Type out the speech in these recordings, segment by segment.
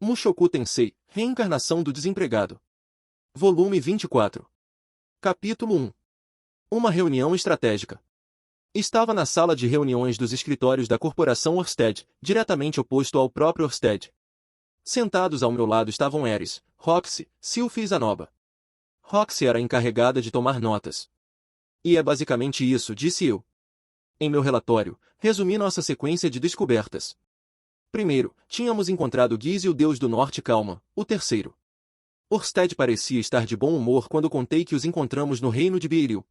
Mushoku Tensei, Reencarnação do Desempregado. Volume 24. Capítulo 1. Uma reunião estratégica. Estava na sala de reuniões dos escritórios da corporação Orsted, diretamente oposto ao próprio Orsted. Sentados ao meu lado estavam Eris, Roxy, Sylphie e Zanoba. Roxy era encarregada de tomar notas. E é basicamente isso, disse eu. Em meu relatório, resumi nossa sequência de descobertas. Primeiro, tínhamos encontrado Giz e o Deus do Norte Calma, o terceiro. Orsted parecia estar de bom humor quando contei que os encontramos no reino de Beiril.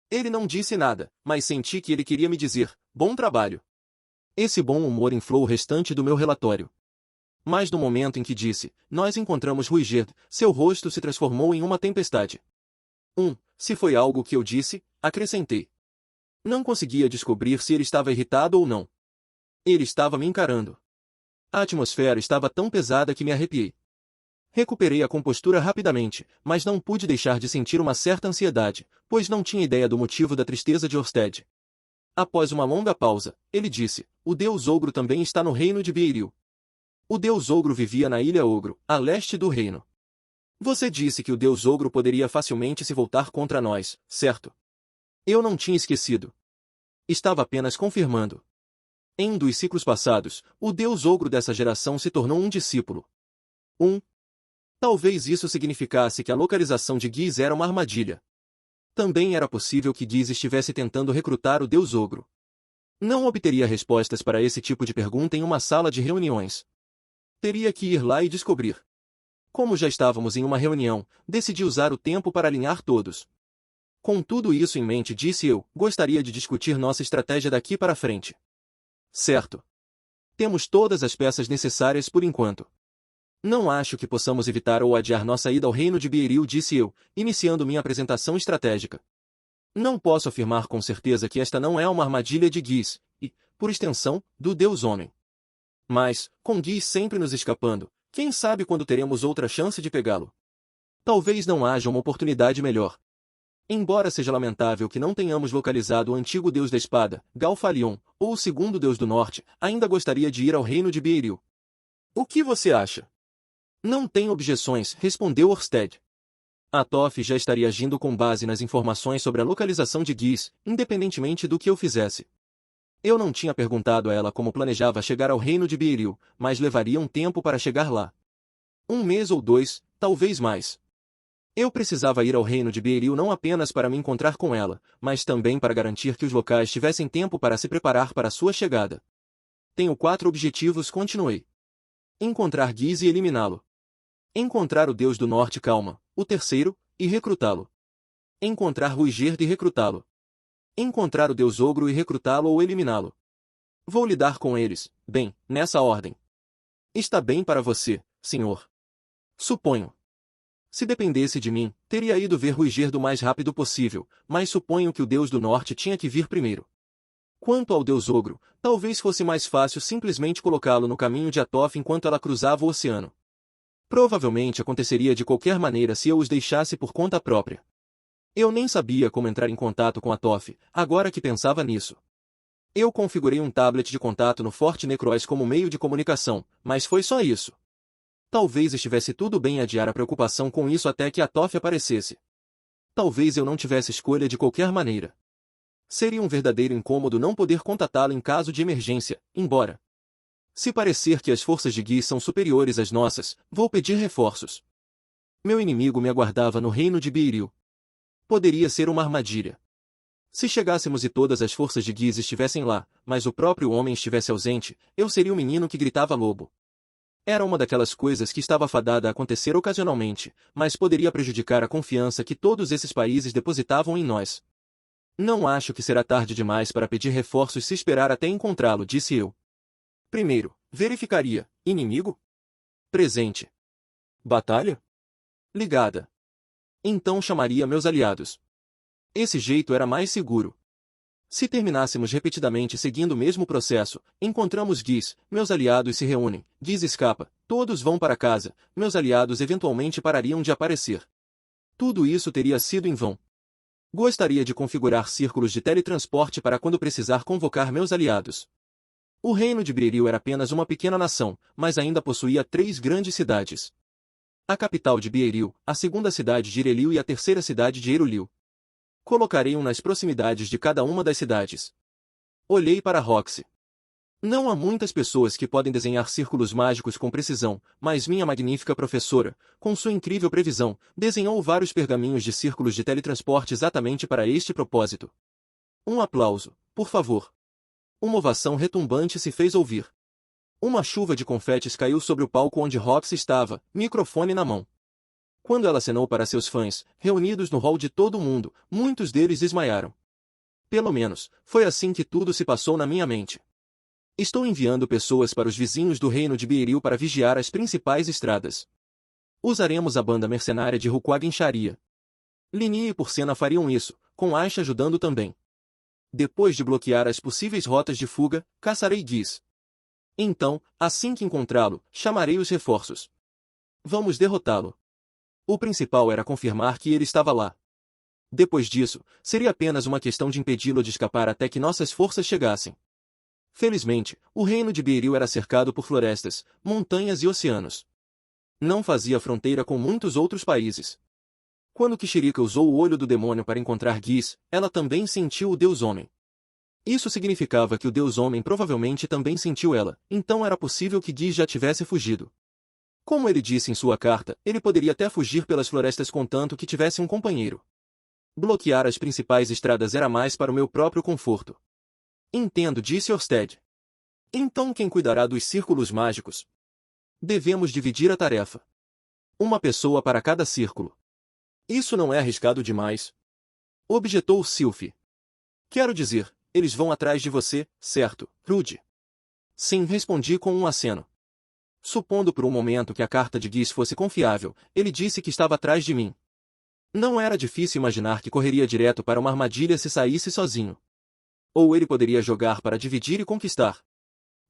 Ele não disse nada, mas senti que ele queria me dizer, bom trabalho. Esse bom humor inflou o restante do meu relatório. Mas no momento em que disse, nós encontramos Ruigerd, seu rosto se transformou em uma tempestade. Se foi algo que eu disse, acrescentei. Não conseguia descobrir se ele estava irritado ou não. Ele estava me encarando. A atmosfera estava tão pesada que me arrepiei. Recuperei a compostura rapidamente, mas não pude deixar de sentir uma certa ansiedade, pois não tinha ideia do motivo da tristeza de Orsted. Após uma longa pausa, ele disse, o Deus Ogro também está no reino de Beiril. O Deus Ogro vivia na Ilha Ogro, a leste do reino. Você disse que o Deus Ogro poderia facilmente se voltar contra nós, certo? Eu não tinha esquecido. Estava apenas confirmando. Em um dos ciclos passados, o Deus Ogro dessa geração se tornou um discípulo. Talvez isso significasse que a localização de Giz era uma armadilha. Também era possível que Giz estivesse tentando recrutar o Deus Ogro. Não obteria respostas para esse tipo de pergunta em uma sala de reuniões. Teria que ir lá e descobrir. Como já estávamos em uma reunião, decidi usar o tempo para alinhar todos. Com tudo isso em mente, disse eu, gostaria de discutir nossa estratégia daqui para frente. Certo. Temos todas as peças necessárias por enquanto. Não acho que possamos evitar ou adiar nossa ida ao reino de Beiril, disse eu, iniciando minha apresentação estratégica. Não posso afirmar com certeza que esta não é uma armadilha de Giz, e, por extensão, do Deus Homem. Mas, com Giz sempre nos escapando, quem sabe quando teremos outra chance de pegá-lo? Talvez não haja uma oportunidade melhor. Embora seja lamentável que não tenhamos localizado o antigo Deus da Espada, Galfalion, ou o segundo Deus do Norte, ainda gostaria de ir ao reino de Beiril. O que você acha? Não tenho objeções, respondeu Orsted. A Toff já estaria agindo com base nas informações sobre a localização de Giz, independentemente do que eu fizesse. Eu não tinha perguntado a ela como planejava chegar ao reino de Beiril, mas levaria um tempo para chegar lá. 1 mês ou 2, talvez mais. Eu precisava ir ao reino de Beiril não apenas para me encontrar com ela, mas também para garantir que os locais tivessem tempo para se preparar para sua chegada. Tenho 4 objetivos, continuei. Encontrar Giz e eliminá-lo. Encontrar o Deus do Norte Calma, o terceiro, e recrutá-lo. Encontrar Ruigerd e recrutá-lo. Encontrar o Deus Ogro e recrutá-lo ou eliminá-lo. Vou lidar com eles, bem, nessa ordem. Está bem para você, senhor? Suponho. Se dependesse de mim, teria ido ver Ruigerd o mais rápido possível, mas suponho que o Deus do Norte tinha que vir primeiro. Quanto ao Deus Ogro, talvez fosse mais fácil simplesmente colocá-lo no caminho de Atof enquanto ela cruzava o oceano. Provavelmente aconteceria de qualquer maneira se eu os deixasse por conta própria. Eu nem sabia como entrar em contato com Atof, agora que pensava nisso. Eu configurei um tablet de contato no Forte Necrois como meio de comunicação, mas foi só isso. Talvez estivesse tudo bem adiar a preocupação com isso até que Atof aparecesse. Talvez eu não tivesse escolha de qualquer maneira. Seria um verdadeiro incômodo não poder contatá-lo em caso de emergência, embora. Se parecer que as forças de Giz são superiores às nossas, vou pedir reforços. Meu inimigo me aguardava no reino de Beiril. Poderia ser uma armadilha. Se chegássemos e todas as forças de Giz estivessem lá, mas o próprio homem estivesse ausente, eu seria o menino que gritava lobo. Era uma daquelas coisas que estava fadada a acontecer ocasionalmente, mas poderia prejudicar a confiança que todos esses países depositavam em nós. Não acho que será tarde demais para pedir reforços se esperar até encontrá-lo, disse eu. Primeiro, verificaria, inimigo? Presente. Batalha? Ligada. Então chamaria meus aliados. Esse jeito era mais seguro. Se terminássemos repetidamente seguindo o mesmo processo, encontramos Giz, meus aliados se reúnem, Giz escapa, todos vão para casa, meus aliados eventualmente parariam de aparecer. Tudo isso teria sido em vão. Gostaria de configurar círculos de teletransporte para quando precisar convocar meus aliados. O reino de Beiril era apenas uma pequena nação, mas ainda possuía 3 grandes cidades. A capital de Beiril, a segunda cidade de Irelil e a terceira cidade de Erulil. Colocarei nas proximidades de cada uma das cidades. Olhei para Roxy. Não há muitas pessoas que podem desenhar círculos mágicos com precisão, mas minha magnífica professora, com sua incrível previsão, desenhou vários pergaminhos de círculos de teletransporte exatamente para este propósito. Um aplauso, por favor. Uma ovação retumbante se fez ouvir. Uma chuva de confetes caiu sobre o palco onde Roxy estava, microfone na mão. Quando ela acenou para seus fãs, reunidos no hall de todo mundo, muitos deles desmaiaram. Pelo menos, foi assim que tudo se passou na minha mente. Estou enviando pessoas para os vizinhos do reino de Beiril para vigiar as principais estradas. Usaremos a banda mercenária de Rukwag Sharia. Linie e Porcena fariam isso, com Aisha ajudando também. Depois de bloquear as possíveis rotas de fuga, caçarei Giz. Então, assim que encontrá-lo, chamarei os reforços. Vamos derrotá-lo. O principal era confirmar que ele estava lá. Depois disso, seria apenas uma questão de impedi-lo de escapar até que nossas forças chegassem. Felizmente, o reino de Beiril era cercado por florestas, montanhas e oceanos. Não fazia fronteira com muitos outros países. Quando Kishirika usou o olho do demônio para encontrar Giz, ela também sentiu o Deus-Homem. Isso significava que o Deus-Homem provavelmente também sentiu ela, então era possível que Giz já tivesse fugido. Como ele disse em sua carta, ele poderia até fugir pelas florestas contanto que tivesse um companheiro. Bloquear as principais estradas era mais para o meu próprio conforto. Entendo, disse Orsted. Então quem cuidará dos círculos mágicos? Devemos dividir a tarefa. Uma pessoa para cada círculo. Isso não é arriscado demais? Objetou Sylphie. Quero dizer, eles vão atrás de você, certo, Rude? Sim, respondi com um aceno. Supondo por um momento que a carta de Giz fosse confiável, ele disse que estava atrás de mim. Não era difícil imaginar que correria direto para uma armadilha se saísse sozinho. Ou ele poderia jogar para dividir e conquistar.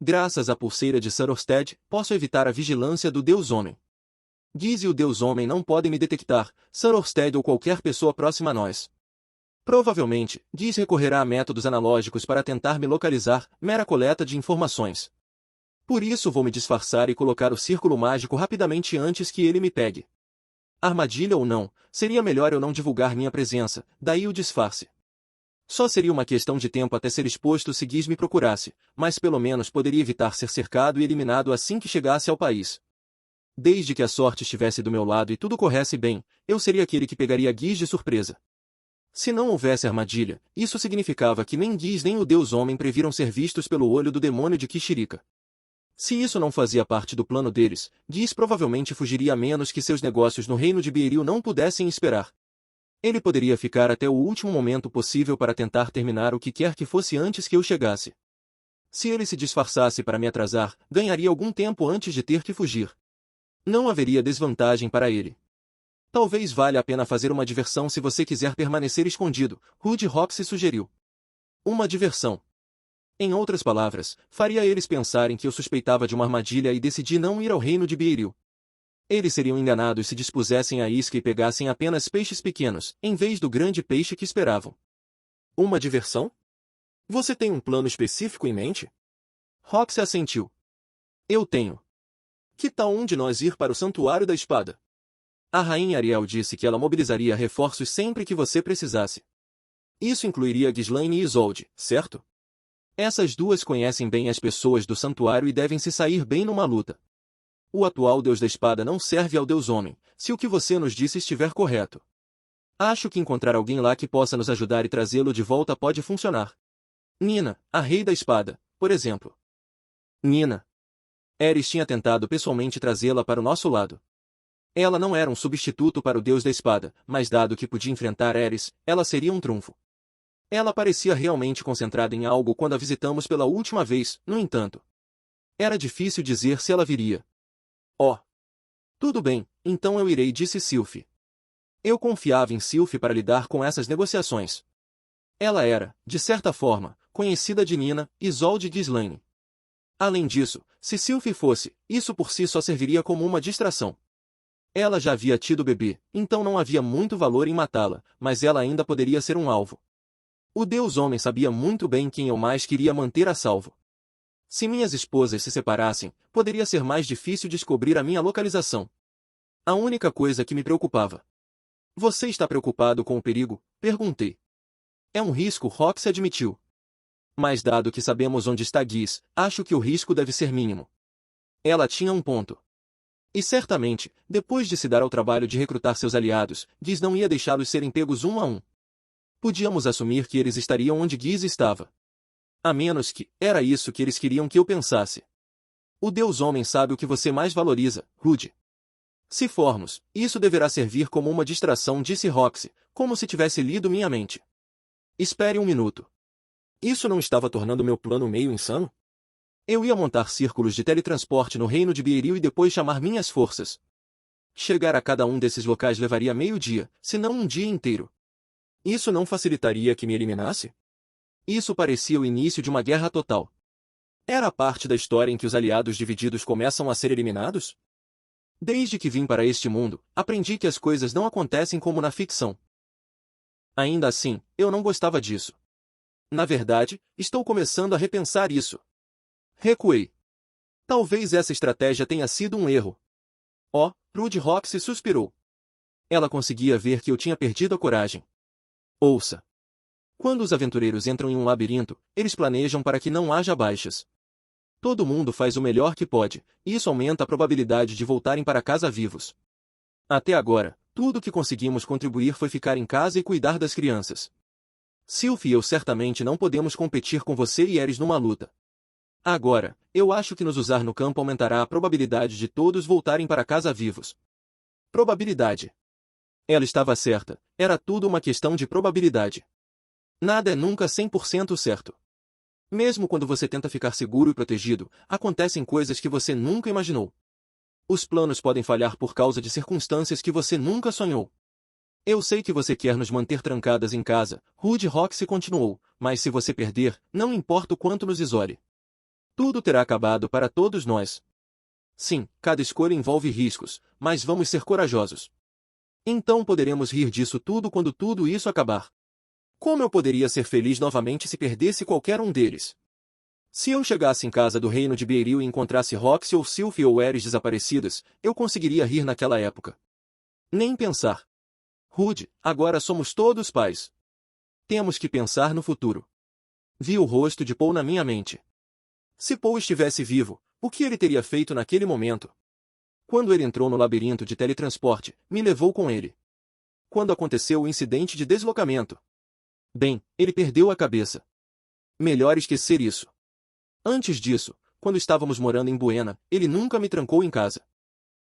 Graças à pulseira de Sir Orsted, posso evitar a vigilância do Deus-Homem. Giz e o Deus-Homem não podem me detectar, Sir Orsted ou qualquer pessoa próxima a nós. Provavelmente, Giz recorrerá a métodos analógicos para tentar me localizar, mera coleta de informações. Por isso vou me disfarçar e colocar o círculo mágico rapidamente antes que ele me pegue. Armadilha ou não, seria melhor eu não divulgar minha presença, daí o disfarce. Só seria uma questão de tempo até ser exposto se Giz me procurasse, mas pelo menos poderia evitar ser cercado e eliminado assim que chegasse ao país. Desde que a sorte estivesse do meu lado e tudo corresse bem, eu seria aquele que pegaria Giz de surpresa. Se não houvesse armadilha, isso significava que nem Giz nem o Deus-Homem previram ser vistos pelo olho do demônio de Kishirika. Se isso não fazia parte do plano deles, Giz provavelmente fugiria a menos que seus negócios no reino de Beiril não pudessem esperar. Ele poderia ficar até o último momento possível para tentar terminar o que quer que fosse antes que eu chegasse. Se ele se disfarçasse para me atrasar, ganharia algum tempo antes de ter que fugir. Não haveria desvantagem para ele. Talvez valha a pena fazer uma diversão se você quiser permanecer escondido, Rude Roxy sugeriu. Uma diversão. Em outras palavras, faria eles pensarem que eu suspeitava de uma armadilha e decidi não ir ao reino de Beiril. Eles seriam enganados se dispusessem a isca e pegassem apenas peixes pequenos, em vez do grande peixe que esperavam. Uma diversão? Você tem um plano específico em mente? Roxy assentiu. Eu tenho. Que tal um de nós ir para o Santuário da Espada? A rainha Ariel disse que ela mobilizaria reforços sempre que você precisasse. Isso incluiria Ghislaine e Isolde, certo? Essas duas conhecem bem as pessoas do santuário e devem se sair bem numa luta. O atual Deus da Espada não serve ao Deus-Homem, se o que você nos disse estiver correto. Acho que encontrar alguém lá que possa nos ajudar e trazê-lo de volta pode funcionar. Nina, a Rei da Espada, por exemplo. Nina. Eris tinha tentado pessoalmente trazê-la para o nosso lado. Ela não era um substituto para o Deus da Espada, mas dado que podia enfrentar Eris, ela seria um trunfo. Ela parecia realmente concentrada em algo quando a visitamos pela última vez, no entanto. Era difícil dizer se ela viria. Oh. Tudo bem, então eu irei, disse Sylphie. Eu confiava em Sylphie para lidar com essas negociações. Ela era, de certa forma, conhecida de Nina, Isolde e Ghislaine. Além disso, se Sylphie fosse, isso por si só serviria como uma distração. Ela já havia tido bebê, então não havia muito valor em matá-la, mas ela ainda poderia ser um alvo. O Deus-Homem sabia muito bem quem eu mais queria manter a salvo. Se minhas esposas se separassem, poderia ser mais difícil descobrir a minha localização. A única coisa que me preocupava. Você está preocupado com o perigo? Perguntei. É um risco, Roxy admitiu. Mas dado que sabemos onde está Giz, acho que o risco deve ser mínimo. Ela tinha um ponto. E certamente, depois de se dar ao trabalho de recrutar seus aliados, Giz não ia deixá-los serem pegos um a um. Podíamos assumir que eles estariam onde Giz estava. A menos que, era isso que eles queriam que eu pensasse. O Deus Homem sabe o que você mais valoriza, Rude. Se formos, isso deverá servir como uma distração, disse Roxy, como se tivesse lido minha mente. Espere um minuto. Isso não estava tornando meu plano meio insano? Eu ia montar círculos de teletransporte no reino de Beeril e depois chamar minhas forças. Chegar a cada um desses locais levaria meio dia, se não um dia inteiro. Isso não facilitaria que me eliminasse? Isso parecia o início de uma guerra total. Era a parte da história em que os aliados divididos começam a ser eliminados? Desde que vim para este mundo, aprendi que as coisas não acontecem como na ficção. Ainda assim, eu não gostava disso. Na verdade, estou começando a repensar isso. Recuei. Talvez essa estratégia tenha sido um erro. Oh, Rude, Roxy suspirou. Ela conseguia ver que eu tinha perdido a coragem. Ouça. Quando os aventureiros entram em um labirinto, eles planejam para que não haja baixas. Todo mundo faz o melhor que pode, e isso aumenta a probabilidade de voltarem para casa vivos. Até agora, tudo o que conseguimos contribuir foi ficar em casa e cuidar das crianças. Sylph e eu certamente não podemos competir com você e Ares numa luta. Agora, eu acho que nos usar no campo aumentará a probabilidade de todos voltarem para casa vivos. Probabilidade. Ela estava certa, era tudo uma questão de probabilidade. Nada é nunca 100% certo. Mesmo quando você tenta ficar seguro e protegido, acontecem coisas que você nunca imaginou. Os planos podem falhar por causa de circunstâncias que você nunca sonhou. Eu sei que você quer nos manter trancadas em casa, Rude, Roxy continuou, mas se você perder, não importa o quanto nos isole. Tudo terá acabado para todos nós. Sim, cada escolha envolve riscos, mas vamos ser corajosos. Então poderemos rir disso tudo quando tudo isso acabar. Como eu poderia ser feliz novamente se perdesse qualquer um deles? Se eu chegasse em casa do reino de Beeril e encontrasse Roxy ou Sylph ou Ares desaparecidas, eu conseguiria rir naquela época. Nem pensar. Rude, agora somos todos pais. Temos que pensar no futuro. Vi o rosto de Paul na minha mente. Se Paul estivesse vivo, o que ele teria feito naquele momento? Quando ele entrou no labirinto de teletransporte, me levou com ele. Quando aconteceu o incidente de deslocamento? Bem, ele perdeu a cabeça. Melhor esquecer isso. Antes disso, quando estávamos morando em Buena, ele nunca me trancou em casa.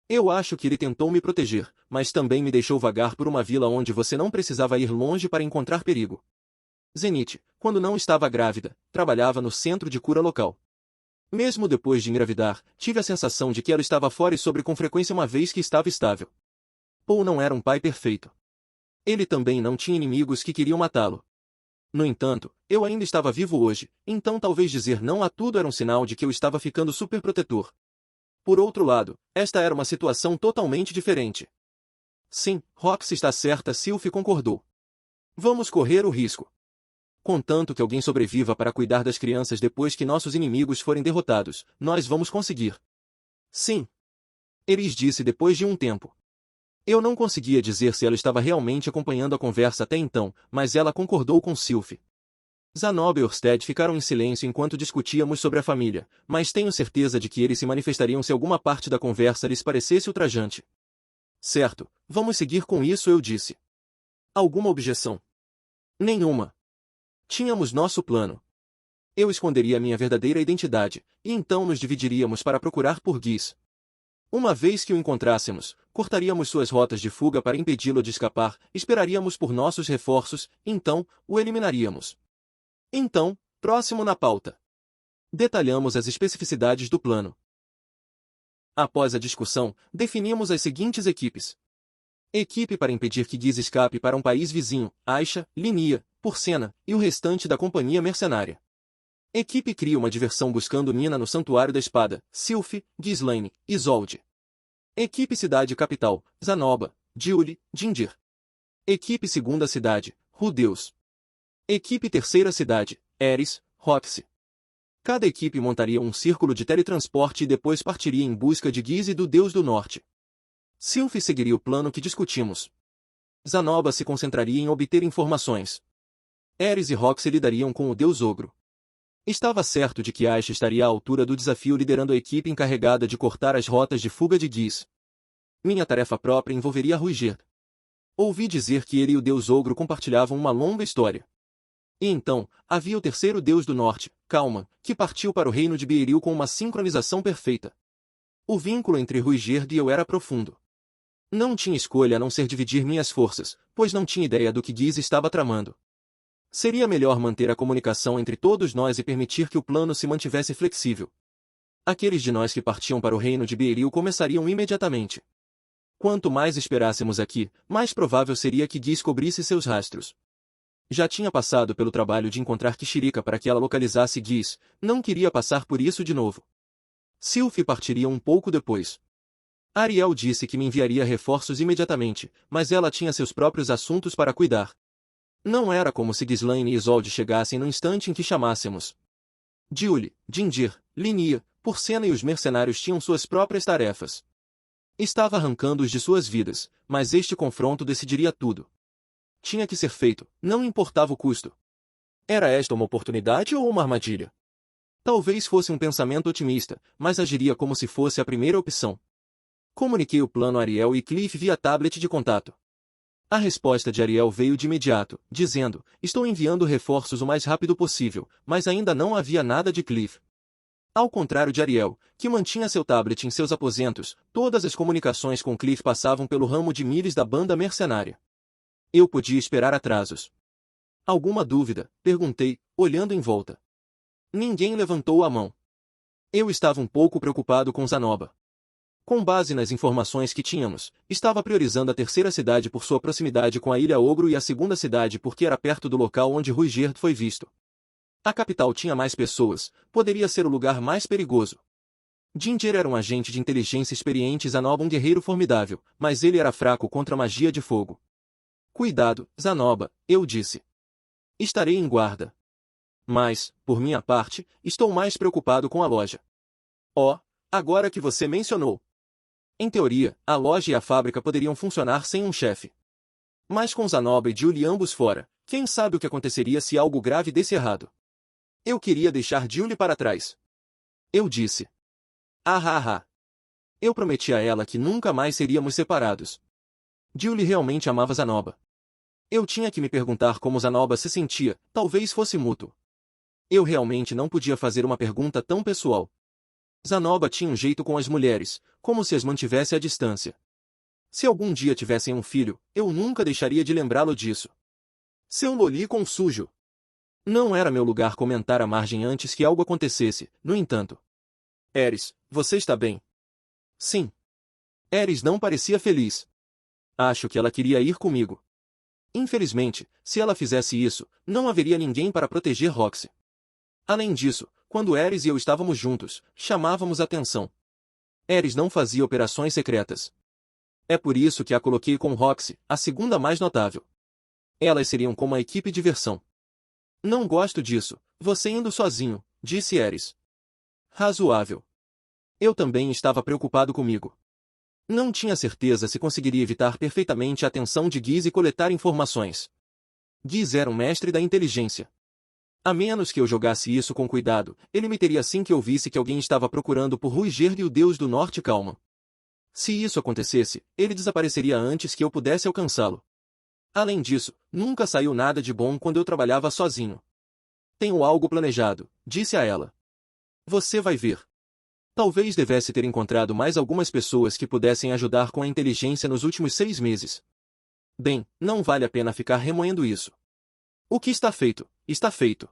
Eu acho que ele tentou me proteger, mas também me deixou vagar por uma vila onde você não precisava ir longe para encontrar perigo. Zenith, quando não estava grávida, trabalhava no centro de cura local. Mesmo depois de engravidar, tive a sensação de que ela estava fora e sobre com frequência uma vez que estava estável. Paul não era um pai perfeito. Ele também não tinha inimigos que queriam matá-lo. No entanto, eu ainda estava vivo hoje, então talvez dizer não a tudo era um sinal de que eu estava ficando superprotetor. Por outro lado, esta era uma situação totalmente diferente. Sim, Roxy está certa, Sylph concordou. Vamos correr o risco. Contanto que alguém sobreviva para cuidar das crianças depois que nossos inimigos forem derrotados, nós vamos conseguir. Sim. Eris disse depois de um tempo. Eu não conseguia dizer se ela estava realmente acompanhando a conversa até então, mas ela concordou com Sylph. Zanob e Orsted ficaram em silêncio enquanto discutíamos sobre a família, mas tenho certeza de que eles se manifestariam se alguma parte da conversa lhes parecesse ultrajante. Certo, vamos seguir com isso, eu disse. Alguma objeção? Nenhuma. Tínhamos nosso plano. Eu esconderia minha verdadeira identidade, e então nos dividiríamos para procurar por Giz. Uma vez que o encontrássemos, cortaríamos suas rotas de fuga para impedi-lo de escapar, esperaríamos por nossos reforços, então, o eliminaríamos. Então, próximo na pauta. Detalhamos as especificidades do plano. Após a discussão, definimos as seguintes equipes. Equipe para impedir que Giz escape para um país vizinho, Aisha, Linia, Porcena, e o restante da companhia mercenária. Equipe cria uma diversão buscando Nina no Santuário da Espada, Sylph, Ghislaine, Isolde. Equipe Cidade Capital, Zanoba, Julie, Jindir. Equipe Segunda Cidade, Rudeus. Equipe Terceira Cidade, Ares, Roxy. Cada equipe montaria um círculo de teletransporte e depois partiria em busca de Giz e do Deus do Norte. Sylph seguiria o plano que discutimos. Zanoba se concentraria em obter informações. Ares e Roxy lidariam com o Deus Ogro. Estava certo de que Ash estaria à altura do desafio liderando a equipe encarregada de cortar as rotas de fuga de Giz. Minha tarefa própria envolveria Ruiger. Ouvi dizer que ele e o Deus Ogro compartilhavam uma longa história. E então, havia o terceiro Deus do Norte, Kalman, que partiu para o reino de Beeril com uma sincronização perfeita. O vínculo entre Ruiger e eu era profundo. Não tinha escolha a não ser dividir minhas forças, pois não tinha ideia do que Giz estava tramando. Seria melhor manter a comunicação entre todos nós e permitir que o plano se mantivesse flexível. Aqueles de nós que partiam para o reino de Beeril começariam imediatamente. Quanto mais esperássemos aqui, mais provável seria que Giz cobrisse seus rastros. Já tinha passado pelo trabalho de encontrar Kishirika para que ela localizasse Giz, não queria passar por isso de novo. Sylph partiria um pouco depois. Ariel disse que me enviaria reforços imediatamente, mas ela tinha seus próprios assuntos para cuidar. Não era como se Ghislaine e Isolde chegassem no instante em que chamássemos. Julie, Jindir, Linia, Porcena e os mercenários tinham suas próprias tarefas. Estava arrancando-os de suas vidas, mas este confronto decidiria tudo. Tinha que ser feito, não importava o custo. Era esta uma oportunidade ou uma armadilha? Talvez fosse um pensamento otimista, mas agiria como se fosse a primeira opção. Comuniquei o plano a Ariel e Cliff via tablet de contato. A resposta de Ariel veio de imediato, dizendo: estou enviando reforços o mais rápido possível, mas ainda não havia nada de Cliff. Ao contrário de Ariel, que mantinha seu tablet em seus aposentos, todas as comunicações com Cliff passavam pelo ramo de Miles da banda mercenária. Eu podia esperar atrasos. Alguma dúvida? Perguntei, olhando em volta. Ninguém levantou a mão. Eu estava um pouco preocupado com Zanoba. Com base nas informações que tínhamos, estava priorizando a terceira cidade por sua proximidade com a Ilha Ogro e a segunda cidade porque era perto do local onde Ruiger foi visto. A capital tinha mais pessoas, poderia ser o lugar mais perigoso. Jinjer era um agente de inteligência experiente e Zanoba um guerreiro formidável, mas ele era fraco contra a magia de fogo. Cuidado, Zanoba, eu disse. Estarei em guarda. Mas, por minha parte, estou mais preocupado com a loja. Oh, agora que você mencionou. Em teoria, a loja e a fábrica poderiam funcionar sem um chefe. Mas com Zanoba e Julie ambos fora, quem sabe o que aconteceria se algo grave desse errado. Eu queria deixar Julie para trás. Eu disse. Ah. Eu prometi a ela que nunca mais seríamos separados. Julie realmente amava Zanoba. Eu tinha que me perguntar como Zanoba se sentia, talvez fosse mútuo. Eu realmente não podia fazer uma pergunta tão pessoal. Zanoba tinha um jeito com as mulheres, como se as mantivesse à distância. Se algum dia tivessem um filho, eu nunca deixaria de lembrá-lo disso. Seu lolicon sujo. Não era meu lugar comentar à margem antes que algo acontecesse, no entanto. Ares, você está bem? Sim. Ares não parecia feliz. Acho que ela queria ir comigo. Infelizmente, se ela fizesse isso, não haveria ninguém para proteger Roxy. Além disso, quando Ares e eu estávamos juntos, chamávamos atenção. Ares não fazia operações secretas. É por isso que a coloquei com Roxy, a segunda mais notável. Elas seriam como a equipe de diversão. Não gosto disso, você indo sozinho, disse Ares. Razoável. Eu também estava preocupado comigo. Não tinha certeza se conseguiria evitar perfeitamente a atenção de Giz e coletar informações. Giz era um mestre da inteligência. A menos que eu jogasse isso com cuidado, ele me teria assim que eu visse que alguém estava procurando por Ruiger e o Deus do Norte Kalman. Se isso acontecesse, ele desapareceria antes que eu pudesse alcançá-lo. Além disso, nunca saiu nada de bom quando eu trabalhava sozinho. Tenho algo planejado, disse a ela. Você vai ver. Talvez devesse ter encontrado mais algumas pessoas que pudessem ajudar com a inteligência nos últimos 6 meses. Bem, não vale a pena ficar remoendo isso. O que está feito, está feito.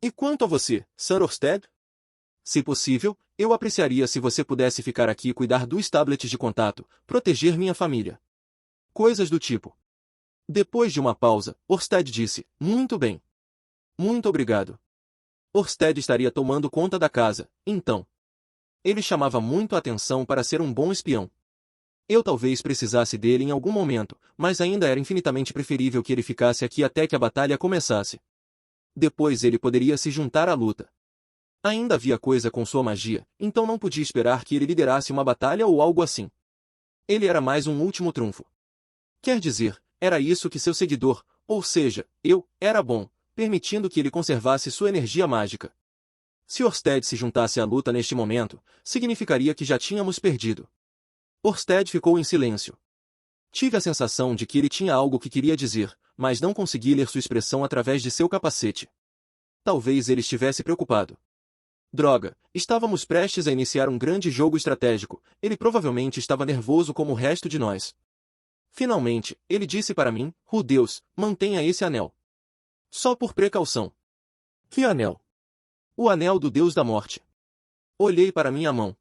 E quanto a você, Sir Orsted? Se possível, eu apreciaria se você pudesse ficar aqui e cuidar dos tablets de contato, proteger minha família. Coisas do tipo. Depois de uma pausa, Orsted disse, muito bem. Muito obrigado. Orsted estaria tomando conta da casa, então. Ele chamava muito a atenção para ser um bom espião. Eu talvez precisasse dele em algum momento, mas ainda era infinitamente preferível que ele ficasse aqui até que a batalha começasse. Depois ele poderia se juntar à luta. Ainda havia coisa com sua magia, então não podia esperar que ele liderasse uma batalha ou algo assim. Ele era mais um último trunfo. Quer dizer, era isso que seu seguidor, ou seja, eu, era bom, permitindo que ele conservasse sua energia mágica. Se Orsted se juntasse à luta neste momento, significaria que já tínhamos perdido. Orsted ficou em silêncio. Tive a sensação de que ele tinha algo que queria dizer, mas não consegui ler sua expressão através de seu capacete. Talvez ele estivesse preocupado. Droga, estávamos prestes a iniciar um grande jogo estratégico, ele provavelmente estava nervoso como o resto de nós. Finalmente, ele disse para mim, Deus, mantenha esse anel. Só por precaução. Que anel? O anel do Deus da Morte. Olhei para minha mão.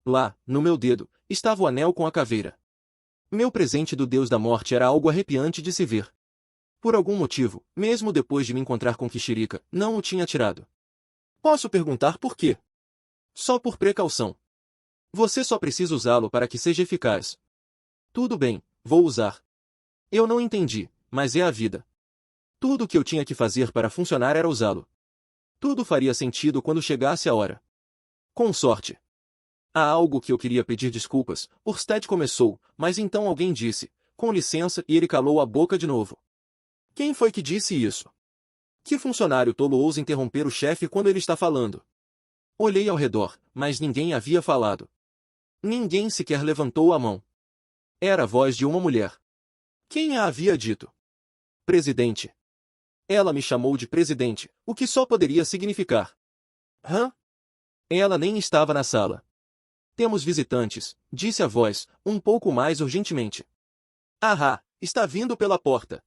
Lá, no meu dedo, estava o anel com a caveira. Meu presente do Deus da Morte era algo arrepiante de se ver. Por algum motivo, mesmo depois de me encontrar com Kishirika, não o tinha tirado. Posso perguntar por quê? Só por precaução. Você só precisa usá-lo para que seja eficaz. Tudo bem, vou usar. Eu não entendi, mas é a vida. Tudo o que eu tinha que fazer para funcionar era usá-lo. Tudo faria sentido quando chegasse a hora. Com sorte. Há algo que eu queria pedir desculpas, Orsted começou, mas então alguém disse, com licença, e ele calou a boca de novo. Quem foi que disse isso? Que funcionário tolo ousa interromper o chefe quando ele está falando? Olhei ao redor, mas ninguém havia falado. Ninguém sequer levantou a mão. Era a voz de uma mulher. Quem a havia dito? Presidente. Ela me chamou de presidente, o que só poderia significar. Hã? Ela nem estava na sala. Temos visitantes, disse a voz, um pouco mais urgentemente. Ahá, está vindo pela porta.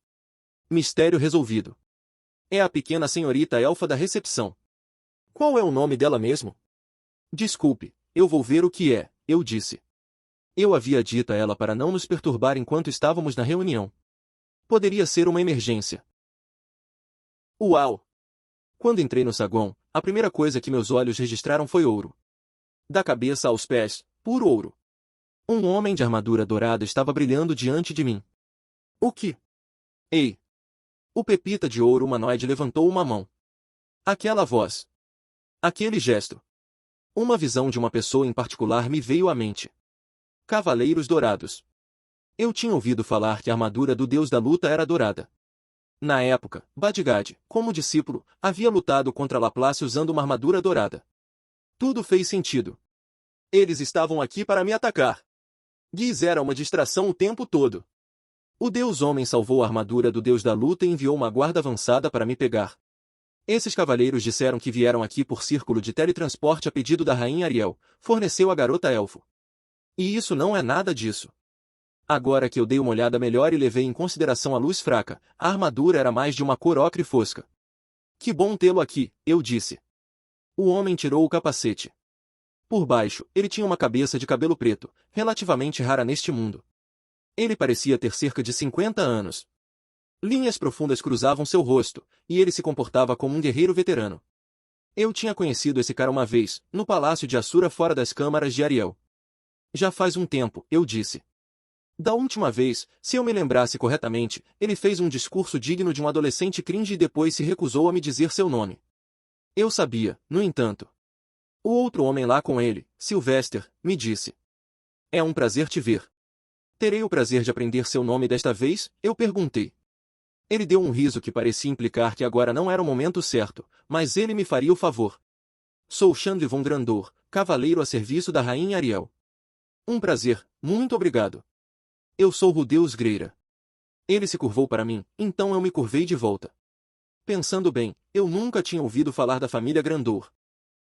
Mistério resolvido. É a pequena senhorita elfa da recepção. Qual é o nome dela mesmo? Desculpe, eu vou ver o que é, eu disse. Eu havia dito a ela para não nos perturbar enquanto estávamos na reunião. Poderia ser uma emergência. Uau! Quando entrei no saguão, a primeira coisa que meus olhos registraram foi ouro. Da cabeça aos pés, puro ouro. Um homem de armadura dourada estava brilhando diante de mim. O que? Ei! O pepita de ouro humanoide levantou uma mão. Aquela voz. Aquele gesto. Uma visão de uma pessoa em particular me veio à mente. Cavaleiros Dourados. Eu tinha ouvido falar que a armadura do deus da luta era dourada. Na época, Badgad, como discípulo, havia lutado contra Laplace usando uma armadura dourada. Tudo fez sentido. Eles estavam aqui para me atacar. Giz era uma distração o tempo todo. O Deus Homem salvou a armadura do Deus da Luta e enviou uma guarda avançada para me pegar. Esses cavaleiros disseram que vieram aqui por círculo de teletransporte a pedido da Rainha Ariel, forneceu a garota elfo. E isso não é nada disso. Agora que eu dei uma olhada melhor e levei em consideração a luz fraca, a armadura era mais de uma cor ocre fosca. Que bom tê-lo aqui, eu disse. O homem tirou o capacete. Por baixo, ele tinha uma cabeça de cabelo preto, relativamente rara neste mundo. Ele parecia ter cerca de 50 anos. Linhas profundas cruzavam seu rosto, e ele se comportava como um guerreiro veterano. Eu tinha conhecido esse cara uma vez, no palácio de Assura fora das câmaras de Ariel. Já faz um tempo, eu disse. Da última vez, se eu me lembrasse corretamente, ele fez um discurso digno de um adolescente cringe e depois se recusou a me dizer seu nome. Eu sabia, no entanto. O outro homem lá com ele, Sylvester, me disse. É um prazer te ver. Terei o prazer de aprender seu nome desta vez? Eu perguntei. Ele deu um riso que parecia implicar que agora não era o momento certo, mas ele me faria o favor. Sou Chandler von Grandor, cavaleiro a serviço da Rainha Ariel. Um prazer, muito obrigado. Eu sou o Deus Greira. Ele se curvou para mim, então eu me curvei de volta. Pensando bem, eu nunca tinha ouvido falar da família Grandor.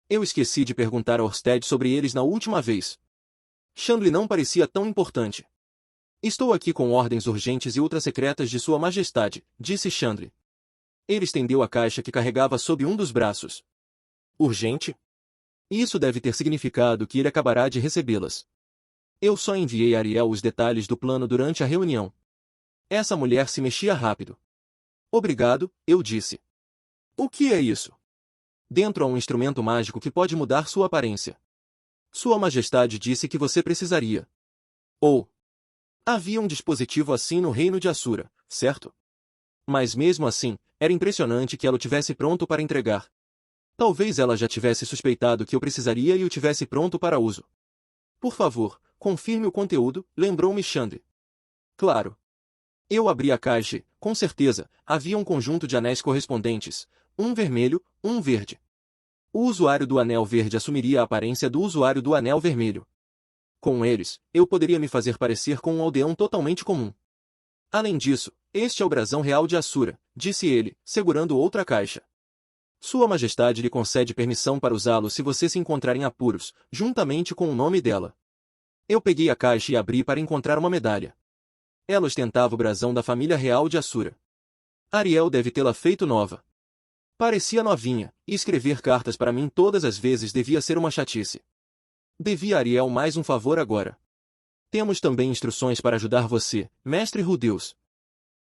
Eu esqueci de perguntar a Orsted sobre eles na última vez. Chandler não parecia tão importante. Estou aqui com ordens urgentes e ultra-secretas de Sua Majestade, disse Chandler. Ele estendeu a caixa que carregava sob um dos braços. Urgente? Isso deve ter significado que ele acabará de recebê-las. Eu só enviei a Ariel os detalhes do plano durante a reunião. Essa mulher se mexia rápido. Obrigado, eu disse. O que é isso? Dentro há um instrumento mágico que pode mudar sua aparência. Sua Majestade disse que você precisaria. Havia um dispositivo assim no reino de Assura, certo? Mas mesmo assim, era impressionante que ela o tivesse pronto para entregar. Talvez ela já tivesse suspeitado que eu precisaria e o tivesse pronto para uso. Por favor, confirme o conteúdo, lembrou-me Chandri. Claro. Eu abri a caixa e, com certeza, havia um conjunto de anéis correspondentes, um vermelho, um verde. O usuário do anel verde assumiria a aparência do usuário do anel vermelho. Com eles, eu poderia me fazer parecer com um aldeão totalmente comum. Além disso, este é o brasão real de Assura, disse ele, segurando outra caixa. Sua Majestade lhe concede permissão para usá-lo se você se encontrar em apuros, juntamente com o nome dela. Eu peguei a caixa e abri para encontrar uma medalha. Ela ostentava o brasão da família real de Assura. Ariel deve tê-la feito nova. Parecia novinha, e escrever cartas para mim todas as vezes devia ser uma chatice. Devia a Ariel mais um favor agora. Temos também instruções para ajudar você, mestre Rudeus.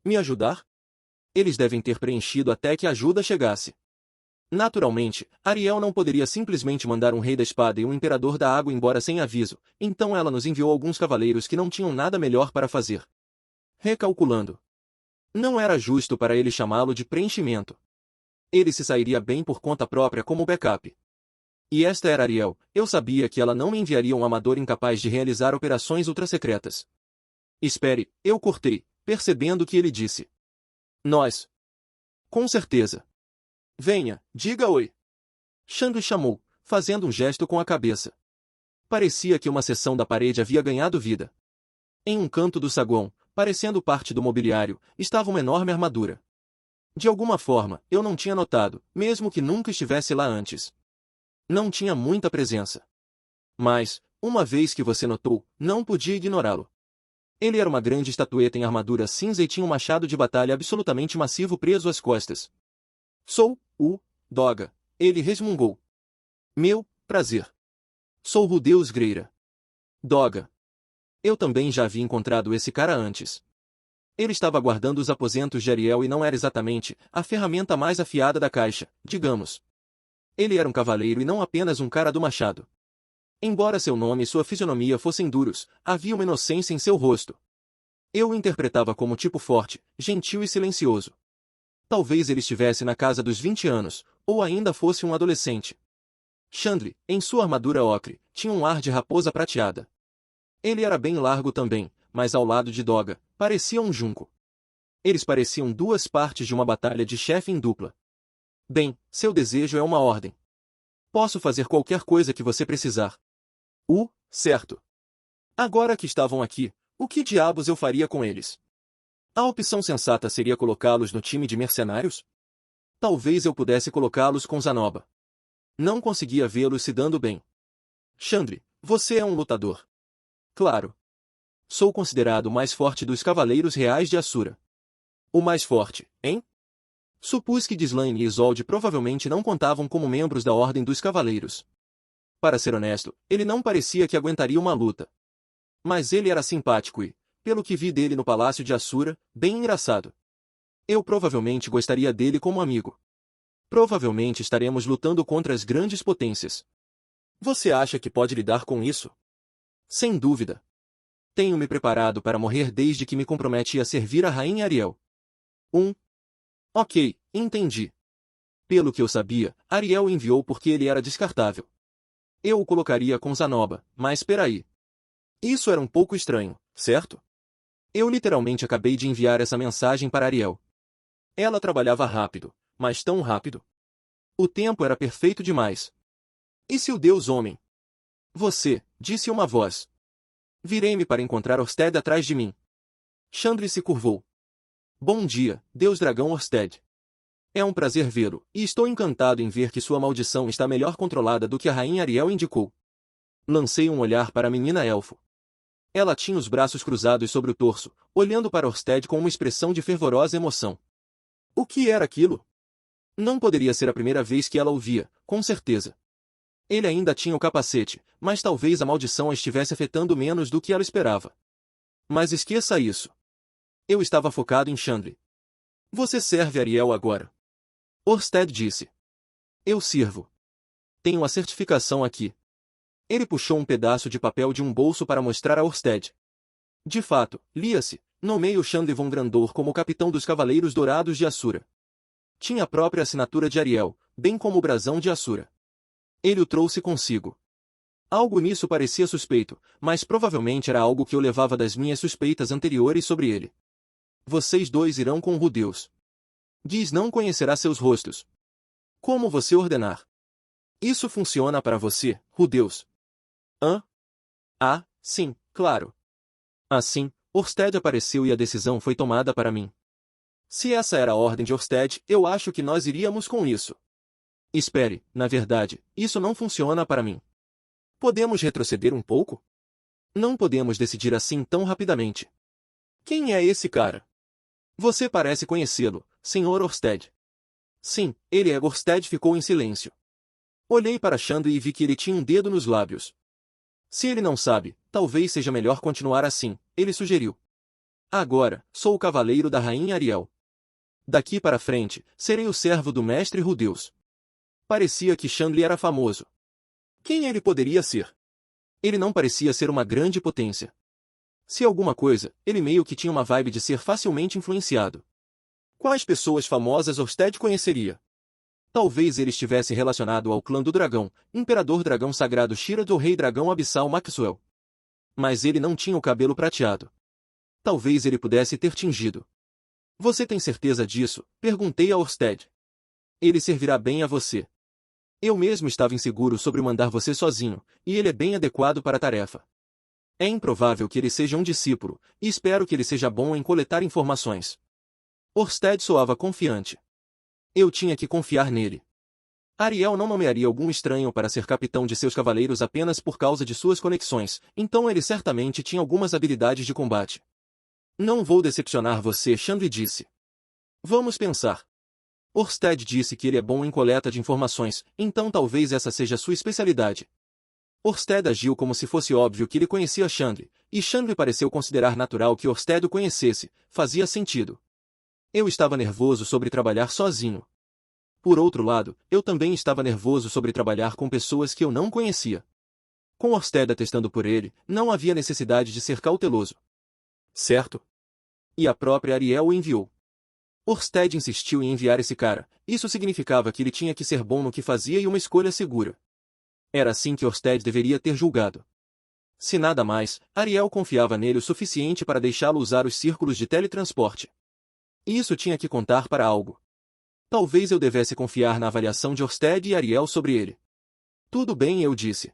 Me ajudar? Eles devem ter preenchido até que a ajuda chegasse. Naturalmente, Ariel não poderia simplesmente mandar um rei da espada e um imperador da água embora sem aviso, então ela nos enviou alguns cavaleiros que não tinham nada melhor para fazer. Recalculando. Não era justo para ele chamá-lo de preenchimento. Ele se sairia bem por conta própria como backup. E esta era Ariel, eu sabia que ela não me enviaria um amador incapaz de realizar operações ultrassecretas. Espere, eu cortei, percebendo o que ele disse. Nós. Com certeza. Venha, diga oi. Chandri chamou, fazendo um gesto com a cabeça. Parecia que uma seção da parede havia ganhado vida. Em um canto do saguão, parecendo parte do mobiliário, estava uma enorme armadura. De alguma forma, eu não tinha notado, mesmo que nunca estivesse lá antes. Não tinha muita presença. Mas, uma vez que você notou, não podia ignorá-lo. Ele era uma grande estatueta em armadura cinza e tinha um machado de batalha absolutamente massivo preso às costas. Sou o Doga, ele resmungou. Meu prazer. Sou Rudeus Greira. Doga. Eu também já havia encontrado esse cara antes. Ele estava guardando os aposentos de Ariel e não era exatamente a ferramenta mais afiada da caixa, digamos. Ele era um cavaleiro e não apenas um cara do machado. Embora seu nome e sua fisionomia fossem duros, havia uma inocência em seu rosto. Eu o interpretava como tipo forte, gentil e silencioso. Talvez ele estivesse na casa dos 20 anos, ou ainda fosse um adolescente. Chandri, em sua armadura ocre, tinha um ar de raposa prateada. Ele era bem largo também, mas ao lado de Doga, parecia um junco. Eles pareciam duas partes de uma batalha de chefe em dupla. Bem, seu desejo é uma ordem. Posso fazer qualquer coisa que você precisar. Certo. Agora que estavam aqui, o que diabos eu faria com eles? A opção sensata seria colocá-los no time de mercenários? Talvez eu pudesse colocá-los com Zanoba. Não conseguia vê-los se dando bem. Chandri, você é um lutador. Claro. Sou considerado o mais forte dos cavaleiros reais de Assura. O mais forte, hein? Supus que Gislaine e Isolde provavelmente não contavam como membros da Ordem dos Cavaleiros. Para ser honesto, ele não parecia que aguentaria uma luta. Mas ele era simpático e, pelo que vi dele no Palácio de Assura, bem engraçado. Eu provavelmente gostaria dele como amigo. Provavelmente estaremos lutando contra as grandes potências. Você acha que pode lidar com isso? Sem dúvida. Tenho me preparado para morrer desde que me comprometi a servir a Rainha Ariel. Ok, entendi. Pelo que eu sabia, Ariel o enviou porque ele era descartável. Eu o colocaria com Zanoba, mas peraí. Isso era um pouco estranho, certo? Eu literalmente acabei de enviar essa mensagem para Ariel. Ela trabalhava rápido, mas tão rápido. O tempo era perfeito demais. E se o Deus homem? Você, disse uma voz. Virei-me para encontrar Orsted atrás de mim. Chandri se curvou. Bom dia, Deus Dragão Orsted. É um prazer vê-lo, e estou encantado em ver que sua maldição está melhor controlada do que a Rainha Ariel indicou. Lancei um olhar para a menina elfo. Ela tinha os braços cruzados sobre o torso, olhando para Orsted com uma expressão de fervorosa emoção. O que era aquilo? Não poderia ser a primeira vez que ela o via, com certeza. Ele ainda tinha o capacete, mas talvez a maldição a estivesse afetando menos do que ela esperava. Mas esqueça isso. Eu estava focado em Chandri. Você serve Ariel agora. Orsted disse. Eu sirvo. Tenho a certificação aqui. Ele puxou um pedaço de papel de um bolso para mostrar a Orsted. De fato, lia-se, nomeio Chandri von Grandor como capitão dos Cavaleiros Dourados de Assura. Tinha a própria assinatura de Ariel, bem como o brasão de Assura. Ele o trouxe consigo. Algo nisso parecia suspeito, mas provavelmente era algo que eu levava das minhas suspeitas anteriores sobre ele. Vocês dois irão com Rudeus. Diz não conhecerá seus rostos. Como você ordenar. Isso funciona para você, Rudeus? Hã? Ah, sim, claro. Assim, Orsted apareceu e a decisão foi tomada para mim. Se essa era a ordem de Orsted, eu acho que nós iríamos com isso. Espere, na verdade, isso não funciona para mim. Podemos retroceder um pouco? Não podemos decidir assim tão rapidamente. Quem é esse cara? Você parece conhecê-lo, Sr. Orsted. Sim, ele é. Orsted ficou em silêncio. Olhei para Chandler e vi que ele tinha um dedo nos lábios. Se ele não sabe, talvez seja melhor continuar assim, ele sugeriu. Agora, sou o cavaleiro da rainha Ariel. Daqui para frente, serei o servo do mestre Rudeus. Parecia que Chandler era famoso. Quem ele poderia ser? Ele não parecia ser uma grande potência. Se alguma coisa, ele meio que tinha uma vibe de ser facilmente influenciado. Quais pessoas famosas Orsted conheceria? Talvez ele estivesse relacionado ao clã do dragão, Imperador Dragão Sagrado Shirad ou Rei Dragão Abissal Maxwell. Mas ele não tinha o cabelo prateado. Talvez ele pudesse ter tingido. Você tem certeza disso? Perguntei a Orsted. Ele servirá bem a você. Eu mesmo estava inseguro sobre mandar você sozinho, e ele é bem adequado para a tarefa. É improvável que ele seja um discípulo, e espero que ele seja bom em coletar informações. Orsted soava confiante. Eu tinha que confiar nele. Ariel não nomearia algum estranho para ser capitão de seus cavaleiros apenas por causa de suas conexões, então ele certamente tinha algumas habilidades de combate. Não vou decepcionar você, Chandler disse. Vamos pensar. Orsted disse que ele é bom em coleta de informações, então talvez essa seja sua especialidade. Orsted agiu como se fosse óbvio que ele conhecia Chandler, e Chandler pareceu considerar natural que Orsted o conhecesse, fazia sentido. Eu estava nervoso sobre trabalhar sozinho. Por outro lado, eu também estava nervoso sobre trabalhar com pessoas que eu não conhecia. Com Orsted atestando por ele, não havia necessidade de ser cauteloso. Certo? E a própria Ariel o enviou. Orsted insistiu em enviar esse cara, isso significava que ele tinha que ser bom no que fazia e uma escolha segura. Era assim que Orsted deveria ter julgado. Se nada mais, Ariel confiava nele o suficiente para deixá-lo usar os círculos de teletransporte. Isso tinha que contar para algo. Talvez eu devesse confiar na avaliação de Orsted e Ariel sobre ele. Tudo bem, eu disse.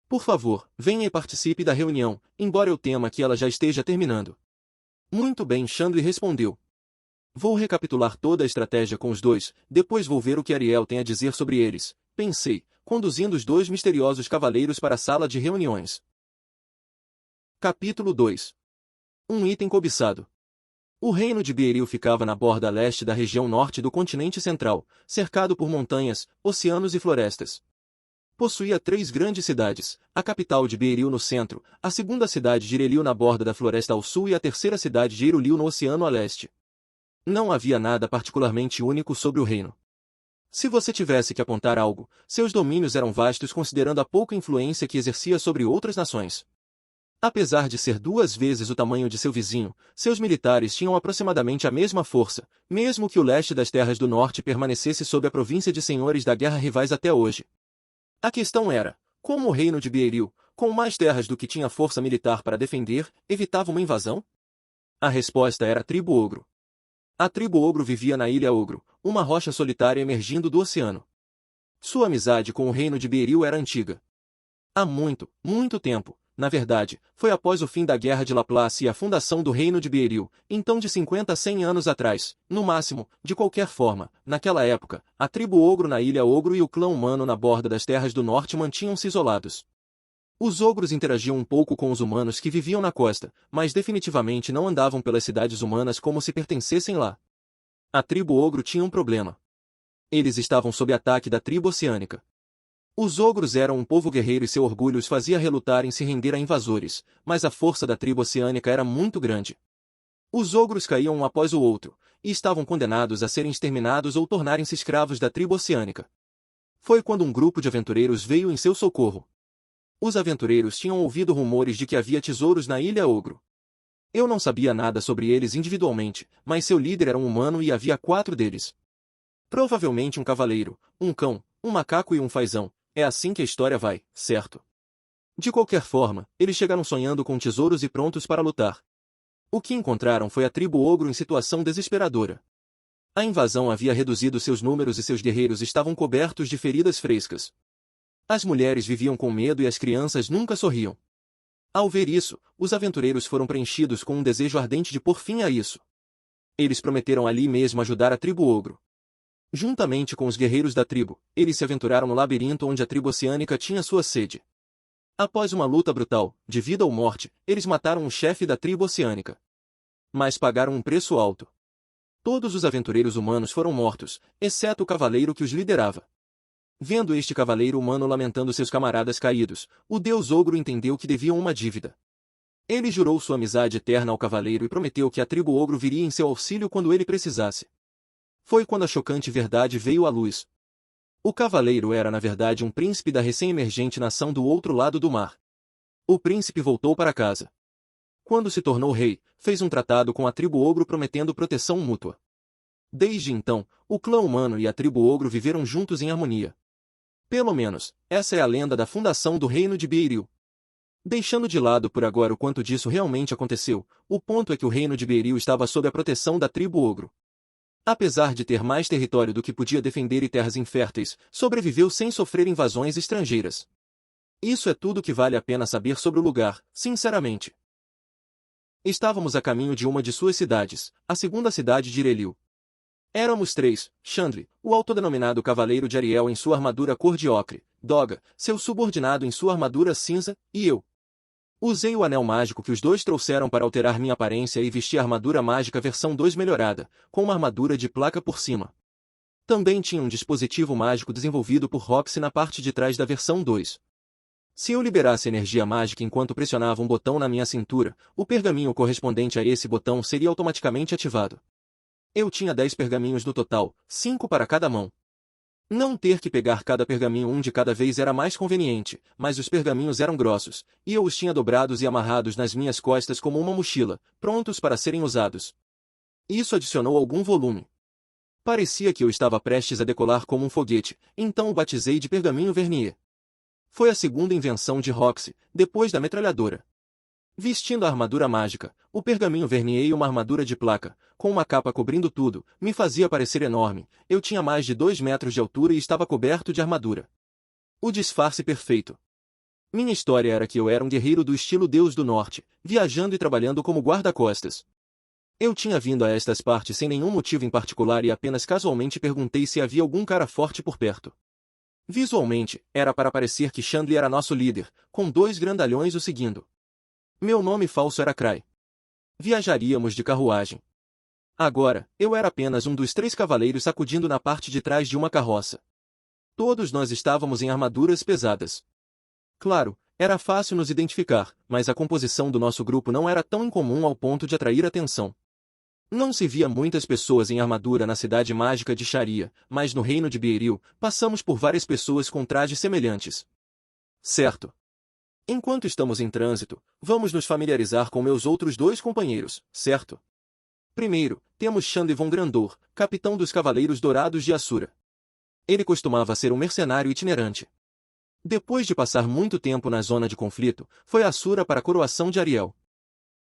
Por favor, venha e participe da reunião, embora eu tema que ela já esteja terminando. Muito bem, Chandler respondeu. Vou recapitular toda a estratégia com os dois, depois vou ver o que Ariel tem a dizer sobre eles, pensei, conduzindo os dois misteriosos cavaleiros para a sala de reuniões. Capítulo 2. Um item cobiçado. O reino de Beeril ficava na borda leste da região norte do continente central, cercado por montanhas, oceanos e florestas. Possuía 3 grandes cidades, a capital de Beeril no centro, a segunda cidade de Irelil na borda da floresta ao sul e a terceira cidade de Irulil no oceano a leste. Não havia nada particularmente único sobre o reino. Se você tivesse que apontar algo, seus domínios eram vastos considerando a pouca influência que exercia sobre outras nações. Apesar de ser 2 vezes o tamanho de seu vizinho, seus militares tinham aproximadamente a mesma força, mesmo que o leste das terras do norte permanecesse sob a província de senhores da guerra rivais até hoje. A questão era, como o reino de Beeril, com mais terras do que tinha força militar para defender, evitava uma invasão? A resposta era a tribo Ogro. A tribo Ogro vivia na Ilha Ogro, uma rocha solitária emergindo do oceano. Sua amizade com o reino de Beeril era antiga. Há muito, muito tempo. Na verdade, foi após o fim da Guerra de Laplace e a fundação do Reino de Beeril, então de 50 a 100 anos atrás, no máximo, de qualquer forma, naquela época, a tribo Ogro na Ilha Ogro e o clã humano na borda das terras do norte mantinham-se isolados. Os ogros interagiam um pouco com os humanos que viviam na costa, mas definitivamente não andavam pelas cidades humanas como se pertencessem lá. A tribo Ogro tinha um problema. Eles estavam sob ataque da tribo oceânica. Os ogros eram um povo guerreiro e seu orgulho os fazia relutar em se render a invasores, mas a força da tribo oceânica era muito grande. Os ogros caíam um após o outro, e estavam condenados a serem exterminados ou tornarem-se escravos da tribo oceânica. Foi quando um grupo de aventureiros veio em seu socorro. Os aventureiros tinham ouvido rumores de que havia tesouros na Ilha Ogro. Eu não sabia nada sobre eles individualmente, mas seu líder era um humano e havia 4 deles. Provavelmente um cavaleiro, um cão, um macaco e um fazão. É assim que a história vai, certo? De qualquer forma, eles chegaram sonhando com tesouros e prontos para lutar. O que encontraram foi a tribo ogro em situação desesperadora. A invasão havia reduzido seus números e seus guerreiros estavam cobertos de feridas frescas. As mulheres viviam com medo e as crianças nunca sorriam. Ao ver isso, os aventureiros foram preenchidos com um desejo ardente de pôr fim a isso. Eles prometeram ali mesmo ajudar a tribo ogro. Juntamente com os guerreiros da tribo, eles se aventuraram no labirinto onde a tribo oceânica tinha sua sede. Após uma luta brutal, de vida ou morte, eles mataram o chefe da tribo oceânica. Mas pagaram um preço alto. Todos os aventureiros humanos foram mortos, exceto o cavaleiro que os liderava. Vendo este cavaleiro humano lamentando seus camaradas caídos, o deus ogro entendeu que deviam uma dívida. Ele jurou sua amizade eterna ao cavaleiro e prometeu que a tribo ogro viria em seu auxílio quando ele precisasse. Foi quando a chocante verdade veio à luz. O cavaleiro era na verdade um príncipe da recém-emergente nação do outro lado do mar. O príncipe voltou para casa. Quando se tornou rei, fez um tratado com a tribo ogro prometendo proteção mútua. Desde então, o clã humano e a tribo ogro viveram juntos em harmonia. Pelo menos, essa é a lenda da fundação do reino de Beiril. Deixando de lado por agora o quanto disso realmente aconteceu, o ponto é que o reino de Beiril estava sob a proteção da tribo ogro. Apesar de ter mais território do que podia defender e terras inférteis, sobreviveu sem sofrer invasões estrangeiras. Isso é tudo que vale a pena saber sobre o lugar, sinceramente. Estávamos a caminho de uma de suas cidades, a segunda cidade de Irelil. Éramos três: Chandri, o autodenominado Cavaleiro de Ariel em sua armadura cor de ocre, Doga, seu subordinado em sua armadura cinza, e eu. Usei o anel mágico que os dois trouxeram para alterar minha aparência e vesti a armadura mágica versão 2 melhorada, com uma armadura de placa por cima. Também tinha um dispositivo mágico desenvolvido por Roxy na parte de trás da versão 2. Se eu liberasse energia mágica enquanto pressionava um botão na minha cintura, o pergaminho correspondente a esse botão seria automaticamente ativado. Eu tinha 10 pergaminhos no total, 5 para cada mão. Não ter que pegar cada pergaminho um de cada vez era mais conveniente, mas os pergaminhos eram grossos, e eu os tinha dobrados e amarrados nas minhas costas como uma mochila, prontos para serem usados. Isso adicionou algum volume. Parecia que eu estava prestes a decolar como um foguete, então o batizei de pergaminho vernier. Foi a segunda invenção de Roxy, depois da metralhadora. Vestindo a armadura mágica, o pergaminho vernier e uma armadura de placa, com uma capa cobrindo tudo, me fazia parecer enorme. Eu tinha mais de 2 metros de altura e estava coberto de armadura. O disfarce perfeito. Minha história era que eu era um guerreiro do estilo Deus do Norte, viajando e trabalhando como guarda-costas. Eu tinha vindo a estas partes sem nenhum motivo em particular e apenas casualmente perguntei se havia algum cara forte por perto. Visualmente, era para parecer que Chandler era nosso líder, com 2 grandalhões o seguindo. Meu nome falso era Cry. Viajaríamos de carruagem. Agora, eu era apenas um dos 3 cavaleiros sacudindo na parte de trás de uma carroça. Todos nós estávamos em armaduras pesadas. Claro, era fácil nos identificar, mas a composição do nosso grupo não era tão incomum ao ponto de atrair atenção. Não se via muitas pessoas em armadura na cidade mágica de Sharia, mas no reino de Beiril, passamos por várias pessoas com trajes semelhantes. Certo. Enquanto estamos em trânsito, vamos nos familiarizar com meus outros 2 companheiros, certo? Primeiro, temos Xande von Grandor, capitão dos Cavaleiros Dourados de Assura. Ele costumava ser um mercenário itinerante. Depois de passar muito tempo na zona de conflito, foi a Assura para a coroação de Ariel.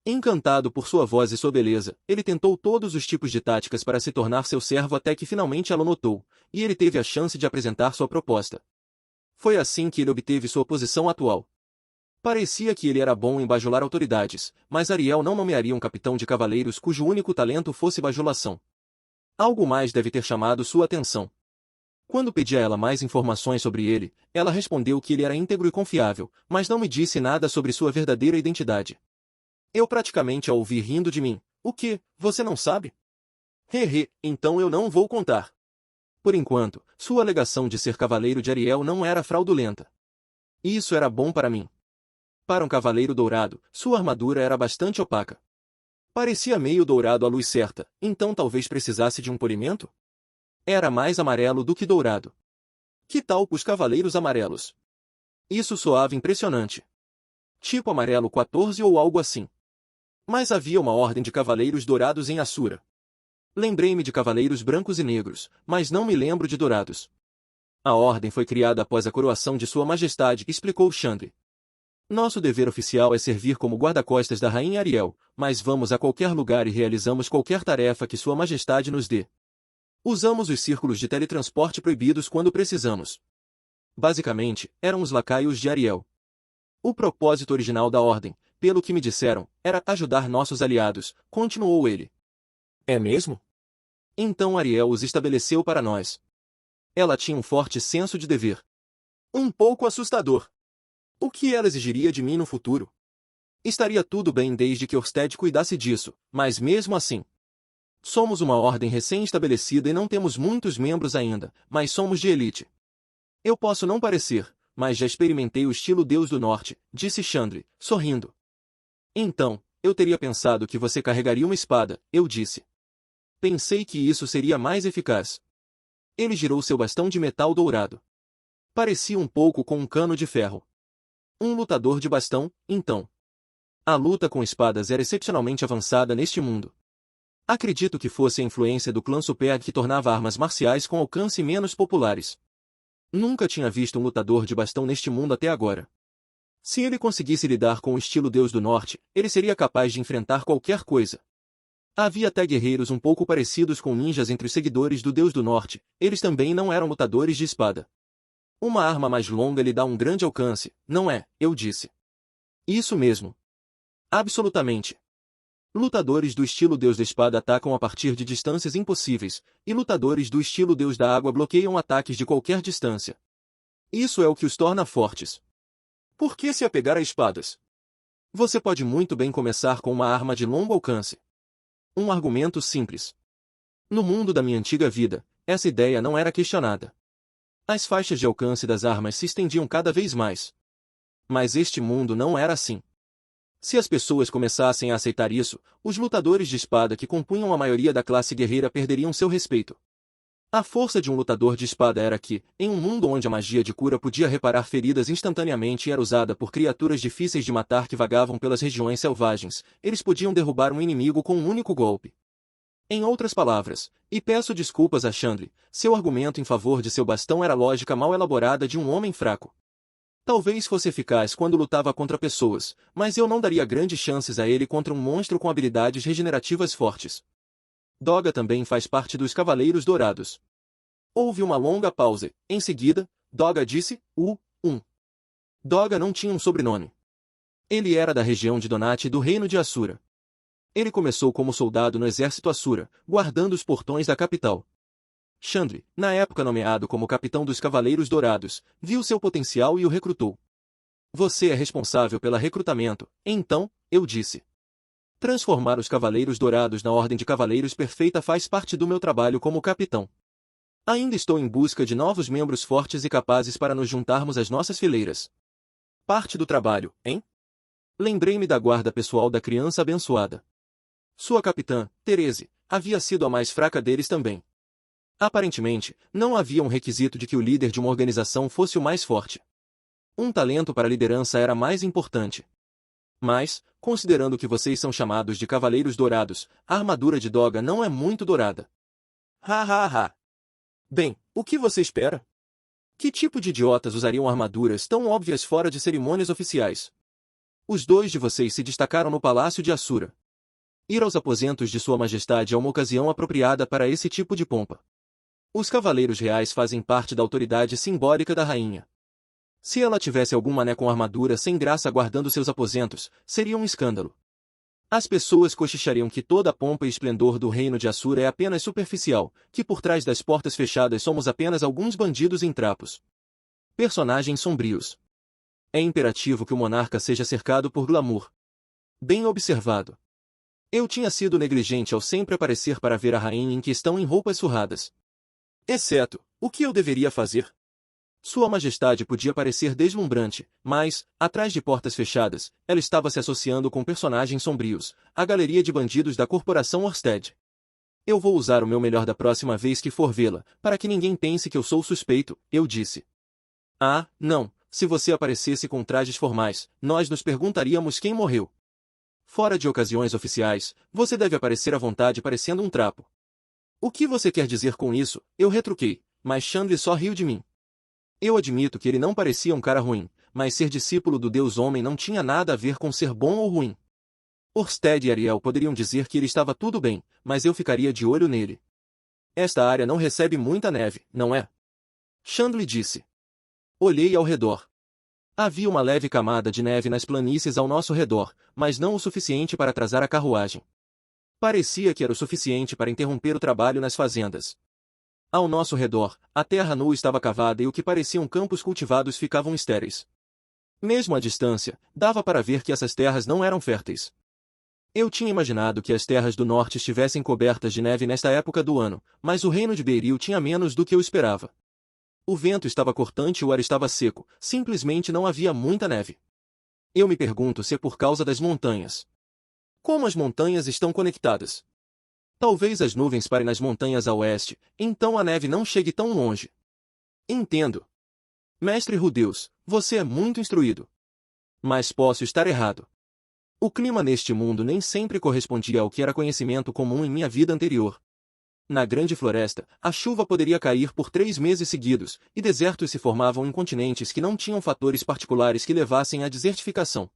Encantado por sua voz e sua beleza, ele tentou todos os tipos de táticas para se tornar seu servo até que finalmente ela o notou, e ele teve a chance de apresentar sua proposta. Foi assim que ele obteve sua posição atual. Parecia que ele era bom em bajular autoridades, mas Ariel não nomearia um capitão de cavaleiros cujo único talento fosse bajulação. Algo mais deve ter chamado sua atenção. Quando pedi a ela mais informações sobre ele, ela respondeu que ele era íntegro e confiável, mas não me disse nada sobre sua verdadeira identidade. Eu praticamente a ouvi rindo de mim. O que? Você não sabe? Então eu não vou contar. Por enquanto, sua alegação de ser cavaleiro de Ariel não era fraudulenta. Isso era bom para mim. Para um cavaleiro dourado, sua armadura era bastante opaca. Parecia meio dourado à luz certa, então talvez precisasse de um polimento? Era mais amarelo do que dourado. Que tal os cavaleiros amarelos? Isso soava impressionante. Tipo amarelo 14 ou algo assim. Mas havia uma ordem de cavaleiros dourados em Assura. Lembrei-me de cavaleiros brancos e negros, mas não me lembro de dourados. A ordem foi criada após a coroação de Sua Majestade, explicou Chandri. Nosso dever oficial é servir como guarda-costas da Rainha Ariel, mas vamos a qualquer lugar e realizamos qualquer tarefa que Sua Majestade nos dê. Usamos os círculos de teletransporte proibidos quando precisamos. Basicamente, eram os lacaios de Ariel. O propósito original da ordem, pelo que me disseram, era ajudar nossos aliados, continuou ele. É mesmo? Então Ariel os estabeleceu para nós. Ela tinha um forte senso de dever. Um pouco assustador. O que ela exigiria de mim no futuro? Estaria tudo bem desde que Orsted cuidasse disso, mas mesmo assim. Somos uma ordem recém-estabelecida e não temos muitos membros ainda, mas somos de elite. Eu posso não parecer, mas já experimentei o estilo Deus do Norte, disse Chandri, sorrindo. Então, eu teria pensado que você carregaria uma espada, eu disse. Pensei que isso seria mais eficaz. Ele girou seu bastão de metal dourado. Parecia um pouco com um cano de ferro. Um lutador de bastão, então. A luta com espadas era excepcionalmente avançada neste mundo. Acredito que fosse a influência do clã Super que tornava armas marciais com alcance menos populares. Nunca tinha visto um lutador de bastão neste mundo até agora. Se ele conseguisse lidar com o estilo Deus do Norte, ele seria capaz de enfrentar qualquer coisa. Havia até guerreiros um pouco parecidos com ninjas entre os seguidores do Deus do Norte, eles também não eram lutadores de espada. Uma arma mais longa lhe dá um grande alcance, não é? Eu disse. Isso mesmo. Absolutamente. Lutadores do estilo Deus da Espada atacam a partir de distâncias impossíveis, e lutadores do estilo Deus da Água bloqueiam ataques de qualquer distância. Isso é o que os torna fortes. Por que se apegar a espadas? Você pode muito bem começar com uma arma de longo alcance. Um argumento simples. No mundo da minha antiga vida, essa ideia não era questionada. As faixas de alcance das armas se estendiam cada vez mais. Mas este mundo não era assim. Se as pessoas começassem a aceitar isso, os lutadores de espada que compunham a maioria da classe guerreira perderiam seu respeito. A força de um lutador de espada era que, em um mundo onde a magia de cura podia reparar feridas instantaneamente e era usada por criaturas difíceis de matar que vagavam pelas regiões selvagens, eles podiam derrubar um inimigo com um único golpe. Em outras palavras, e peço desculpas a Chandri, seu argumento em favor de seu bastão era a lógica mal elaborada de um homem fraco. Talvez fosse eficaz quando lutava contra pessoas, mas eu não daria grandes chances a ele contra um monstro com habilidades regenerativas fortes. Doga também faz parte dos Cavaleiros Dourados. Houve uma longa pausa. Em seguida, Doga disse, Doga não tinha um sobrenome. Ele era da região de Donati do reino de Asura. Ele começou como soldado no exército Asura, guardando os portões da capital. Chandri, na época nomeado como capitão dos Cavaleiros Dourados, viu seu potencial e o recrutou. Você é responsável pelo recrutamento, então, eu disse. Transformar os Cavaleiros Dourados na Ordem de Cavaleiros Perfeita faz parte do meu trabalho como capitão. Ainda estou em busca de novos membros fortes e capazes para nos juntarmos às nossas fileiras. Parte do trabalho, hein? Lembrei-me da guarda pessoal da criança abençoada. Sua capitã, Therese, havia sido a mais fraca deles também. Aparentemente, não havia um requisito de que o líder de uma organização fosse o mais forte. Um talento para a liderança era mais importante. Mas, considerando que vocês são chamados de Cavaleiros Dourados, a armadura de Doga não é muito dourada. Bem, o que você espera? Que tipo de idiotas usariam armaduras tão óbvias fora de cerimônias oficiais? Os dois de vocês se destacaram no Palácio de Asura. Ir aos aposentos de Sua Majestade é uma ocasião apropriada para esse tipo de pompa. Os Cavaleiros Reais fazem parte da autoridade simbólica da rainha. Se ela tivesse algum mané com armadura sem graça guardando seus aposentos, seria um escândalo. As pessoas cochichariam que toda a pompa e esplendor do reino de Asura é apenas superficial, que por trás das portas fechadas somos apenas alguns bandidos em trapos. Personagens sombrios. É imperativo que o monarca seja cercado por glamour. Bem observado. Eu tinha sido negligente ao sempre aparecer para ver a rainha em questão em roupas surradas. Exceto, o que eu deveria fazer? Sua Majestade podia parecer deslumbrante, mas, atrás de portas fechadas, ela estava se associando com personagens sombrios, a galeria de bandidos da Corporação Orsted. Eu vou usar o meu melhor da próxima vez que for vê-la, para que ninguém pense que eu sou suspeito, eu disse. Ah, não, se você aparecesse com trajes formais, nós nos perguntaríamos quem morreu. Fora de ocasiões oficiais, você deve aparecer à vontade parecendo um trapo. O que você quer dizer com isso? Eu retruquei, mas Chandler só riu de mim. Eu admito que ele não parecia um cara ruim, mas ser discípulo do Deus Homem não tinha nada a ver com ser bom ou ruim. Orsted e Ariel poderiam dizer que ele estava tudo bem, mas eu ficaria de olho nele. Esta área não recebe muita neve, não é? Chandler disse. Olhei ao redor. Havia uma leve camada de neve nas planícies ao nosso redor, mas não o suficiente para atrasar a carruagem. Parecia que era o suficiente para interromper o trabalho nas fazendas. Ao nosso redor, a terra nua estava cavada e o que pareciam campos cultivados ficavam estéreis. Mesmo à distância, dava para ver que essas terras não eram férteis. Eu tinha imaginado que as terras do norte estivessem cobertas de neve nesta época do ano, mas o reino de Beiril tinha menos do que eu esperava. O vento estava cortante e o ar estava seco, simplesmente não havia muita neve. Eu me pergunto se é por causa das montanhas. Como as montanhas estão conectadas? Talvez as nuvens parem nas montanhas a oeste, então a neve não chegue tão longe. Entendo. Mestre Rudeus, você é muito instruído. Mas posso estar errado. O clima neste mundo nem sempre correspondia ao que era conhecimento comum em minha vida anterior. Na Grande Floresta, a chuva poderia cair por 3 meses seguidos, e desertos se formavam em continentes que não tinham fatores particulares que levassem à desertificação.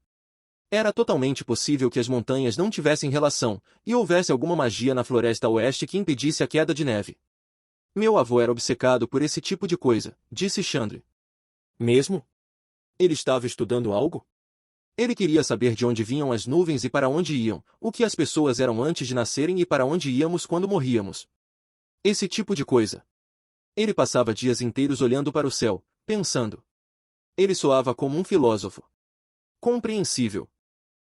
Era totalmente possível que as montanhas não tivessem relação, e houvesse alguma magia na floresta oeste que impedisse a queda de neve. Meu avô era obcecado por esse tipo de coisa, disse Chandler. Mesmo? Ele estava estudando algo? Ele queria saber de onde vinham as nuvens e para onde iam, o que as pessoas eram antes de nascerem e para onde íamos quando morríamos. Esse tipo de coisa. Ele passava dias inteiros olhando para o céu, pensando. Ele soava como um filósofo. Compreensível.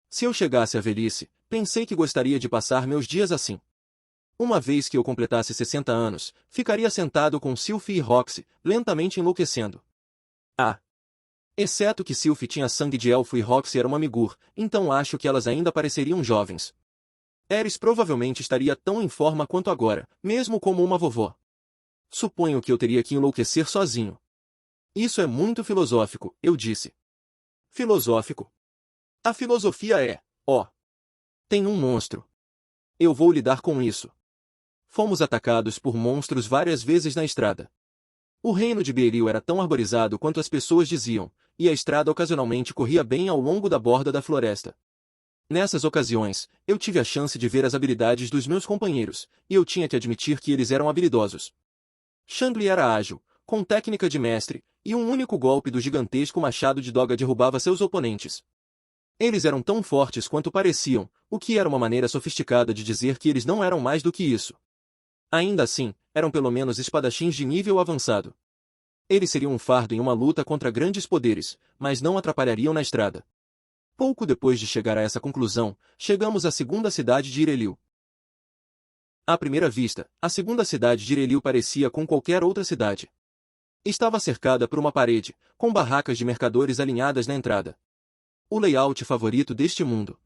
Se eu chegasse à velhice, pensei que gostaria de passar meus dias assim. Uma vez que eu completasse 60 anos, ficaria sentado com Sylphie e Roxy, lentamente enlouquecendo. Ah! Exceto que Sylphie tinha sangue de elfo e Roxy era uma migur, então acho que elas ainda pareceriam jovens. Eris provavelmente estaria tão em forma quanto agora, mesmo como uma vovó. Suponho que eu teria que enlouquecer sozinho. Isso é muito filosófico, eu disse. Filosófico? A filosofia é, tem um monstro. Eu vou lidar com isso. Fomos atacados por monstros várias vezes na estrada. O reino de Beiril era tão arborizado quanto as pessoas diziam, e a estrada ocasionalmente corria bem ao longo da borda da floresta. Nessas ocasiões, eu tive a chance de ver as habilidades dos meus companheiros, e eu tinha que admitir que eles eram habilidosos. Chandler era ágil, com técnica de mestre, e um único golpe do gigantesco machado de Doga derrubava seus oponentes. Eles eram tão fortes quanto pareciam, o que era uma maneira sofisticada de dizer que eles não eram mais do que isso. Ainda assim, eram pelo menos espadachins de nível avançado. Eles seriam um fardo em uma luta contra grandes poderes, mas não atrapalhariam na estrada. Pouco depois de chegar a essa conclusão, chegamos à segunda cidade de Irelil. À primeira vista, a segunda cidade de Irelil parecia com qualquer outra cidade. Estava cercada por uma parede, com barracas de mercadores alinhadas na entrada. O layout favorito deste mundo.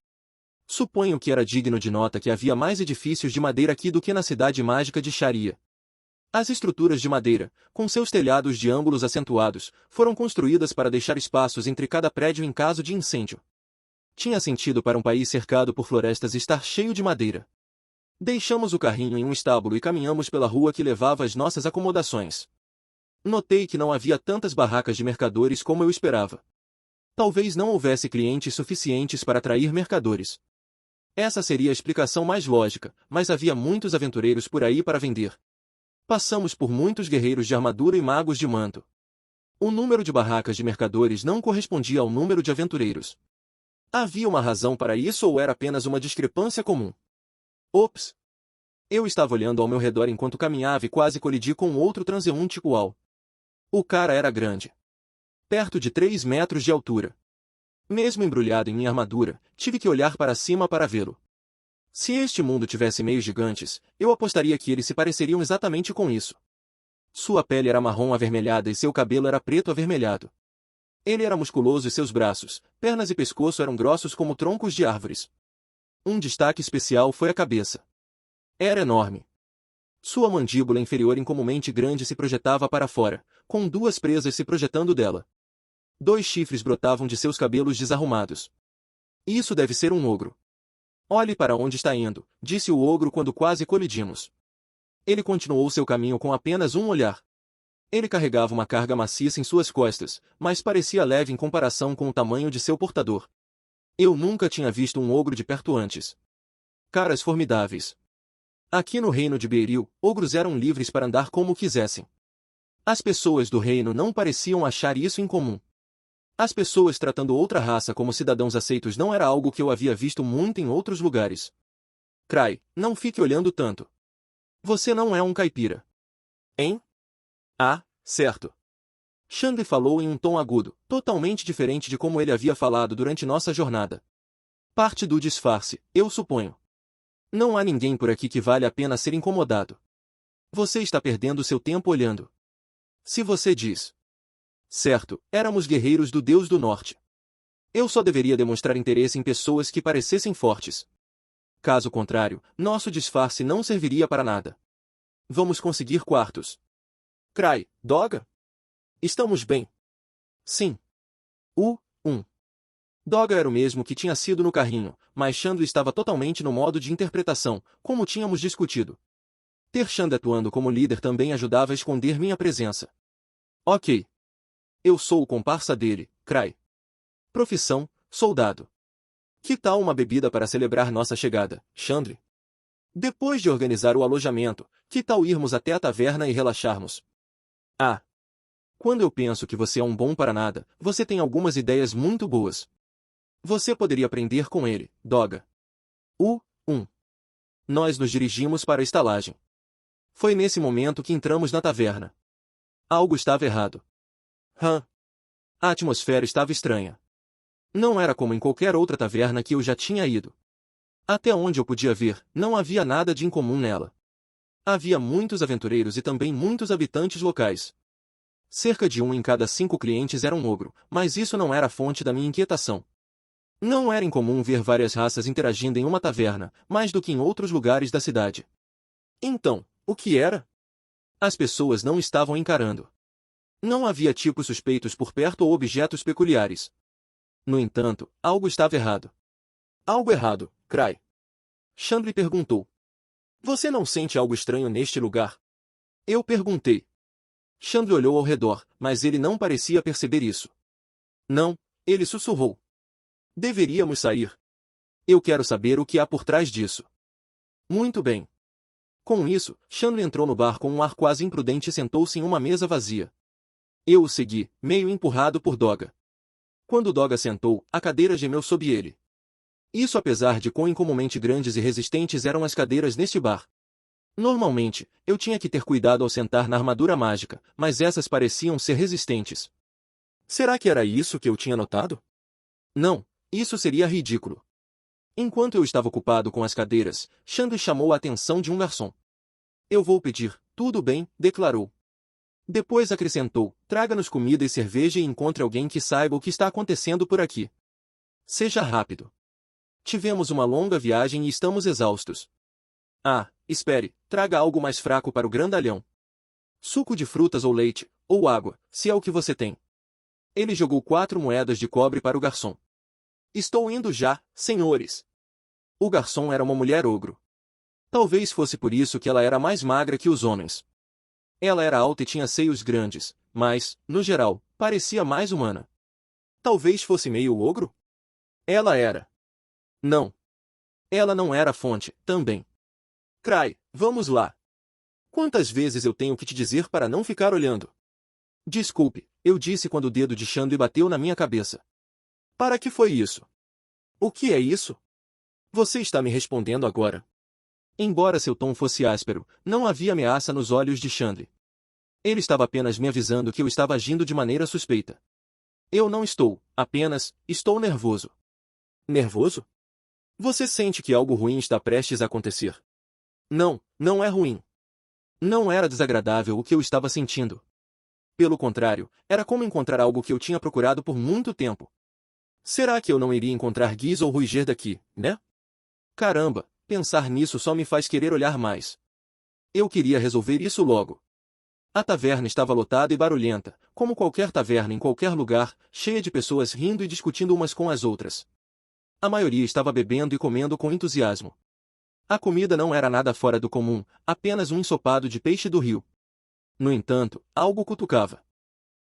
Suponho que era digno de nota que havia mais edifícios de madeira aqui do que na cidade mágica de Sharia. As estruturas de madeira, com seus telhados de ângulos acentuados, foram construídas para deixar espaços entre cada prédio em caso de incêndio. Tinha sentido para um país cercado por florestas estar cheio de madeira. Deixamos o carrinho em um estábulo e caminhamos pela rua que levava às nossas acomodações. Notei que não havia tantas barracas de mercadores como eu esperava. Talvez não houvesse clientes suficientes para atrair mercadores. Essa seria a explicação mais lógica, mas havia muitos aventureiros por aí para vender. Passamos por muitos guerreiros de armadura e magos de manto. O número de barracas de mercadores não correspondia ao número de aventureiros. Havia uma razão para isso ou era apenas uma discrepância comum? Ops! Eu estava olhando ao meu redor enquanto caminhava e quase colidi com outro transeunte igual. O cara era grande. Perto de 3 metros de altura. Mesmo embrulhado em minha armadura, tive que olhar para cima para vê-lo. Se este mundo tivesse meios gigantes, eu apostaria que eles se pareceriam exatamente com isso. Sua pele era marrom avermelhada e seu cabelo era preto avermelhado. Ele era musculoso e seus braços, pernas e pescoço eram grossos como troncos de árvores. Um destaque especial foi a cabeça. Era enorme. Sua mandíbula inferior incomumente grande se projetava para fora, com 2 presas se projetando dela. 2 chifres brotavam de seus cabelos desarrumados. Isso deve ser um ogro. Olhe para onde está indo, disse o ogro quando quase colidimos. Ele continuou seu caminho com apenas um olhar. Ele carregava uma carga maciça em suas costas, mas parecia leve em comparação com o tamanho de seu portador. Eu nunca tinha visto um ogro de perto antes. Caras formidáveis. Aqui no reino de Beiril, ogros eram livres para andar como quisessem. As pessoas do reino não pareciam achar isso incomum. As pessoas tratando outra raça como cidadãos aceitos não era algo que eu havia visto muito em outros lugares. Crai, não fique olhando tanto. Você não é um caipira. Hein? Ah, certo. Chandler falou em um tom agudo, totalmente diferente de como ele havia falado durante nossa jornada. Parte do disfarce, eu suponho. Não há ninguém por aqui que vale a pena ser incomodado. Você está perdendo seu tempo olhando. Se você diz. Certo, éramos guerreiros do Deus do Norte. Eu só deveria demonstrar interesse em pessoas que parecessem fortes. Caso contrário, nosso disfarce não serviria para nada. Vamos conseguir quartos. Crai, Doga? Estamos bem. Sim. Doga era o mesmo que tinha sido no carrinho, mas Chandler estava totalmente no modo de interpretação, como tínhamos discutido. Ter Chandler atuando como líder também ajudava a esconder minha presença. Ok. Eu sou o comparsa dele, Crai. Profissão, soldado. Que tal uma bebida para celebrar nossa chegada, Chandler? Depois de organizar o alojamento, que tal irmos até a taverna e relaxarmos? Ah. Quando eu penso que você é um bom para nada, você tem algumas ideias muito boas. Você poderia aprender com ele, Doga. Nós nos dirigimos para a estalagem. Foi nesse momento que entramos na taverna. Algo estava errado. A atmosfera estava estranha. Não era como em qualquer outra taverna que eu já tinha ido. Até onde eu podia ver, não havia nada de incomum nela. Havia muitos aventureiros e também muitos habitantes locais. Cerca de 1 em cada 5 clientes era um ogro, mas isso não era a fonte da minha inquietação. Não era incomum ver várias raças interagindo em uma taverna, mais do que em outros lugares da cidade. Então, o que era? As pessoas não estavam encarando. Não havia tipos suspeitos por perto ou objetos peculiares. No entanto, algo estava errado. Algo errado, Crai? Chandler perguntou. Você não sente algo estranho neste lugar? Eu perguntei. Chandler olhou ao redor, mas ele não parecia perceber isso. Não, ele sussurrou. Deveríamos sair. Eu quero saber o que há por trás disso. Muito bem. Com isso, Chandler entrou no bar com um ar quase imprudente e sentou-se em uma mesa vazia. Eu o segui, meio empurrado por Doga. Quando Doga sentou, a cadeira gemeu sob ele. Isso apesar de quão incomumente grandes e resistentes eram as cadeiras neste bar. Normalmente, eu tinha que ter cuidado ao sentar na armadura mágica, mas essas pareciam ser resistentes. Será que era isso que eu tinha notado? Não, isso seria ridículo. Enquanto eu estava ocupado com as cadeiras, Chandler chamou a atenção de um garçom. Eu vou pedir, tudo bem, declarou. Depois acrescentou, traga-nos comida e cerveja e encontre alguém que saiba o que está acontecendo por aqui. Seja rápido. Tivemos uma longa viagem e estamos exaustos. Ah, espere, traga algo mais fraco para o grandalhão. Suco de frutas ou leite, ou água, se é o que você tem. Ele jogou 4 moedas de cobre para o garçom. Estou indo já, senhores. O garçom era uma mulher ogro. Talvez fosse por isso que ela era mais magra que os homens. Ela era alta e tinha seios grandes, mas, no geral, parecia mais humana. Talvez fosse meio ogro? Ela era. Não. Ela não era fonte, também. Crai, vamos lá. Quantas vezes eu tenho que te dizer para não ficar olhando? Desculpe, eu disse quando o dedo de Chandler bateu na minha cabeça. Para que foi isso? O que é isso? Você está me respondendo agora. Embora seu tom fosse áspero, não havia ameaça nos olhos de Chandler. Ele estava apenas me avisando que eu estava agindo de maneira suspeita. Eu não estou, apenas, estou nervoso. Nervoso? Você sente que algo ruim está prestes a acontecer? Não, não é ruim. Não era desagradável o que eu estava sentindo. Pelo contrário, era como encontrar algo que eu tinha procurado por muito tempo. Será que eu não iria encontrar Giz ou Ruiger daqui, né? Caramba, pensar nisso só me faz querer olhar mais. Eu queria resolver isso logo. A taverna estava lotada e barulhenta, como qualquer taverna em qualquer lugar, cheia de pessoas rindo e discutindo umas com as outras. A maioria estava bebendo e comendo com entusiasmo. A comida não era nada fora do comum, apenas um ensopado de peixe do rio. No entanto, algo cutucava.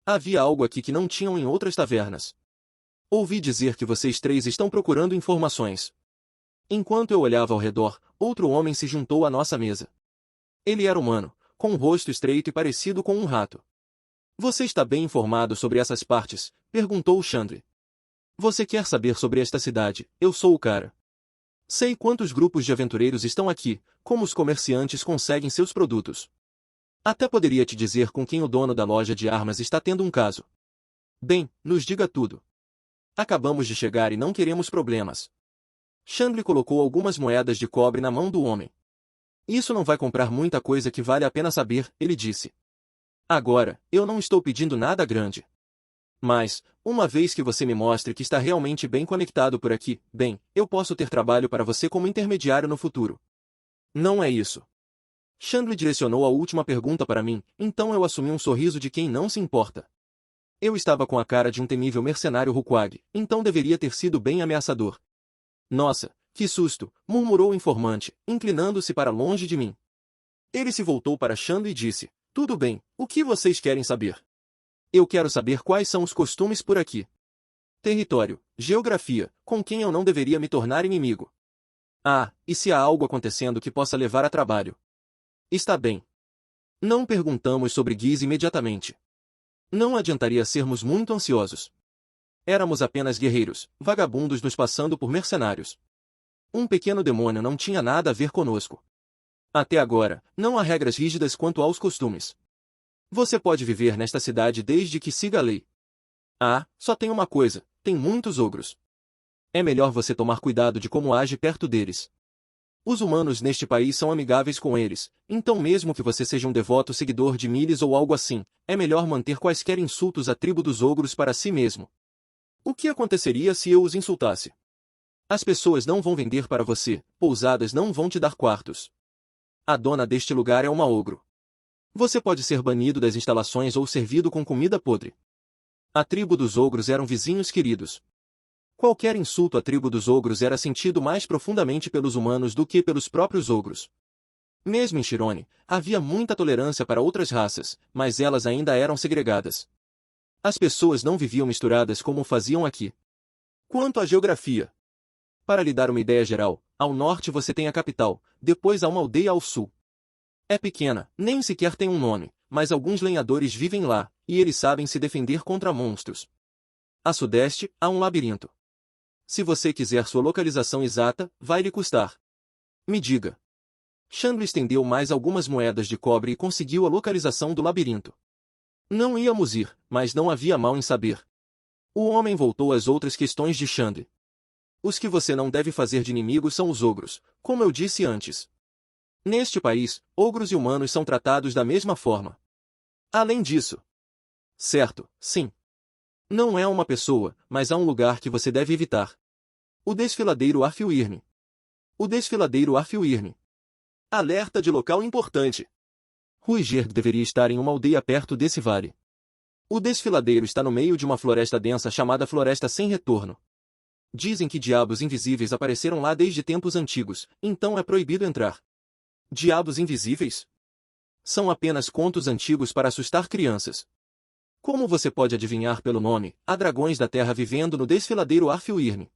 Havia algo aqui que não tinham em outras tavernas. Ouvi dizer que vocês três estão procurando informações. Enquanto eu olhava ao redor, outro homem se juntou à nossa mesa. Ele era humano, com um rosto estreito e parecido com um rato. Você está bem informado sobre essas partes? Perguntou Chandri. Você quer saber sobre esta cidade? Eu sou o cara. Sei quantos grupos de aventureiros estão aqui, como os comerciantes conseguem seus produtos. Até poderia te dizer com quem o dono da loja de armas está tendo um caso. Bem, nos diga tudo. Acabamos de chegar e não queremos problemas. Chandri colocou algumas moedas de cobre na mão do homem. Isso não vai comprar muita coisa que vale a pena saber, ele disse. Agora, eu não estou pedindo nada grande. Mas, uma vez que você me mostre que está realmente bem conectado por aqui, bem, eu posso ter trabalho para você como intermediário no futuro. Não é isso. Chandri direcionou a última pergunta para mim, então eu assumi um sorriso de quem não se importa. Eu estava com a cara de um temível mercenário Huquag, então deveria ter sido bem ameaçador. Nossa, que susto, murmurou o informante, inclinando-se para longe de mim. Ele se voltou para Chandri e disse, tudo bem, o que vocês querem saber? Eu quero saber quais são os costumes por aqui. Território, geografia, com quem eu não deveria me tornar inimigo. Ah, e se há algo acontecendo que possa levar a trabalho? Está bem. Não perguntamos sobre Giz imediatamente. Não adiantaria sermos muito ansiosos. Éramos apenas guerreiros, vagabundos nos passando por mercenários. Um pequeno demônio não tinha nada a ver conosco. Até agora, não há regras rígidas quanto aos costumes. Você pode viver nesta cidade desde que siga a lei. Ah, só tem uma coisa, tem muitos ogros. É melhor você tomar cuidado de como age perto deles. Os humanos neste país são amigáveis com eles, então mesmo que você seja um devoto seguidor de Miles ou algo assim, é melhor manter quaisquer insultos à tribo dos ogros para si mesmo. O que aconteceria se eu os insultasse? As pessoas não vão vender para você, pousadas não vão te dar quartos. A dona deste lugar é uma ogro. Você pode ser banido das instalações ou servido com comida podre. A tribo dos ogros eram vizinhos queridos. Qualquer insulto à tribo dos ogros era sentido mais profundamente pelos humanos do que pelos próprios ogros. Mesmo em Shirone, havia muita tolerância para outras raças, mas elas ainda eram segregadas. As pessoas não viviam misturadas como faziam aqui. Quanto à geografia. Para lhe dar uma ideia geral, ao norte você tem a capital, depois há uma aldeia ao sul. É pequena, nem sequer tem um nome, mas alguns lenhadores vivem lá, e eles sabem se defender contra monstros. A sudeste, há um labirinto. Se você quiser sua localização exata, vai lhe custar. Me diga. Chandri estendeu mais algumas moedas de cobre e conseguiu a localização do labirinto. Não íamos ir, mas não havia mal em saber. O homem voltou às outras questões de Chandri. Os que você não deve fazer de inimigos são os ogros, como eu disse antes. Neste país, ogros e humanos são tratados da mesma forma. Além disso. Certo, sim. Não é uma pessoa, mas há um lugar que você deve evitar. O desfiladeiro Arfilirne. O desfiladeiro Arfilirne. Alerta de local importante. Ruigerg deveria estar em uma aldeia perto desse vale. O desfiladeiro está no meio de uma floresta densa chamada Floresta Sem Retorno. Dizem que diabos invisíveis apareceram lá desde tempos antigos, então é proibido entrar. Diabos invisíveis? São apenas contos antigos para assustar crianças. Como você pode adivinhar pelo nome, há dragões da terra vivendo no desfiladeiro Arfilirne.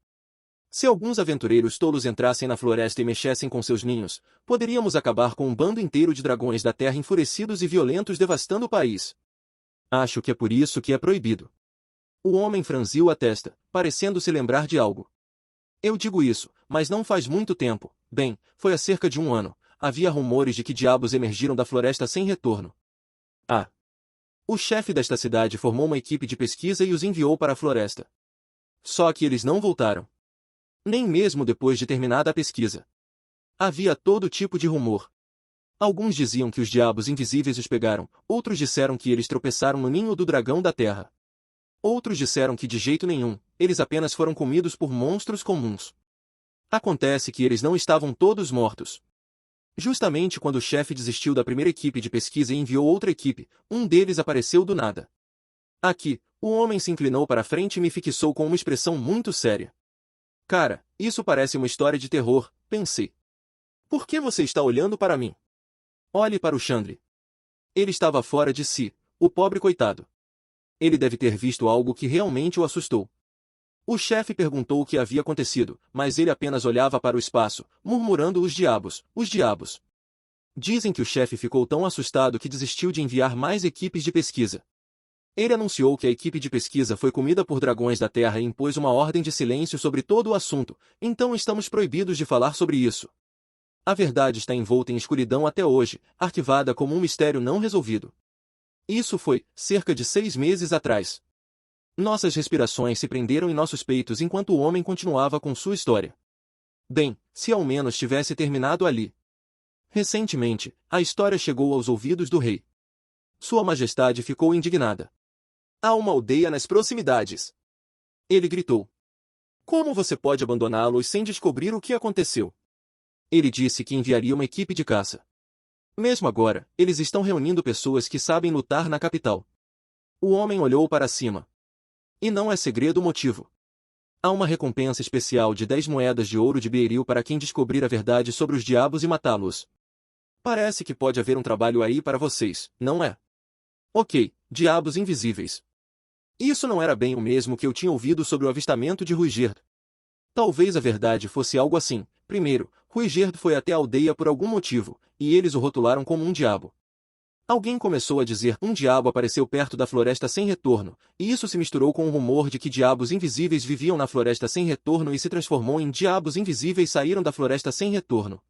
Se alguns aventureiros tolos entrassem na floresta e mexessem com seus ninhos, poderíamos acabar com um bando inteiro de dragões da terra enfurecidos e violentos devastando o país. Acho que é por isso que é proibido. O homem franziu a testa, parecendo se lembrar de algo. Eu digo isso, mas não faz muito tempo. Bem, foi há cerca de um ano. Havia rumores de que diabos emergiram da floresta sem retorno. Ah! O chefe desta cidade formou uma equipe de pesquisa e os enviou para a floresta. Só que eles não voltaram. Nem mesmo depois de terminada a pesquisa. Havia todo tipo de rumor. Alguns diziam que os diabos invisíveis os pegaram, outros disseram que eles tropeçaram no ninho do dragão da terra. Outros disseram que de jeito nenhum, eles apenas foram comidos por monstros comuns. Acontece que eles não estavam todos mortos. Justamente quando o chefe desistiu da primeira equipe de pesquisa e enviou outra equipe, um deles apareceu do nada. Aqui, o homem se inclinou para a frente e me fixou com uma expressão muito séria. Cara, isso parece uma história de terror, pensei. Por que você está olhando para mim? Olhe para o Chandri. Ele estava fora de si, o pobre coitado. Ele deve ter visto algo que realmente o assustou. O chefe perguntou o que havia acontecido, mas ele apenas olhava para o espaço, murmurando os diabos, os diabos. Dizem que o chefe ficou tão assustado que desistiu de enviar mais equipes de pesquisa. Ele anunciou que a equipe de pesquisa foi comida por dragões da Terra e impôs uma ordem de silêncio sobre todo o assunto, então estamos proibidos de falar sobre isso. A verdade está envolta em escuridão até hoje, arquivada como um mistério não resolvido. Isso foi, cerca de 6 meses atrás. Nossas respirações se prenderam em nossos peitos enquanto o homem continuava com sua história. Bem, se ao menos tivesse terminado ali. Recentemente, a história chegou aos ouvidos do rei. Sua Majestade ficou indignada. Há uma aldeia nas proximidades. Ele gritou. Como você pode abandoná-los sem descobrir o que aconteceu? Ele disse que enviaria uma equipe de caça. Mesmo agora, eles estão reunindo pessoas que sabem lutar na capital. O homem olhou para cima. E não é segredo o motivo. Há uma recompensa especial de 10 moedas de ouro de Beiril para quem descobrir a verdade sobre os diabos e matá-los. Parece que pode haver um trabalho aí para vocês, não é? Ok, diabos invisíveis. Isso não era bem o mesmo que eu tinha ouvido sobre o avistamento de Ruigerd. Talvez a verdade fosse algo assim. Primeiro, Ruigerd foi até a aldeia por algum motivo, e eles o rotularam como um diabo. Alguém começou a dizer um diabo apareceu perto da floresta sem retorno, e isso se misturou com o rumor de que diabos invisíveis viviam na floresta sem retorno e se transformou em diabos invisíveis saíram da floresta sem retorno.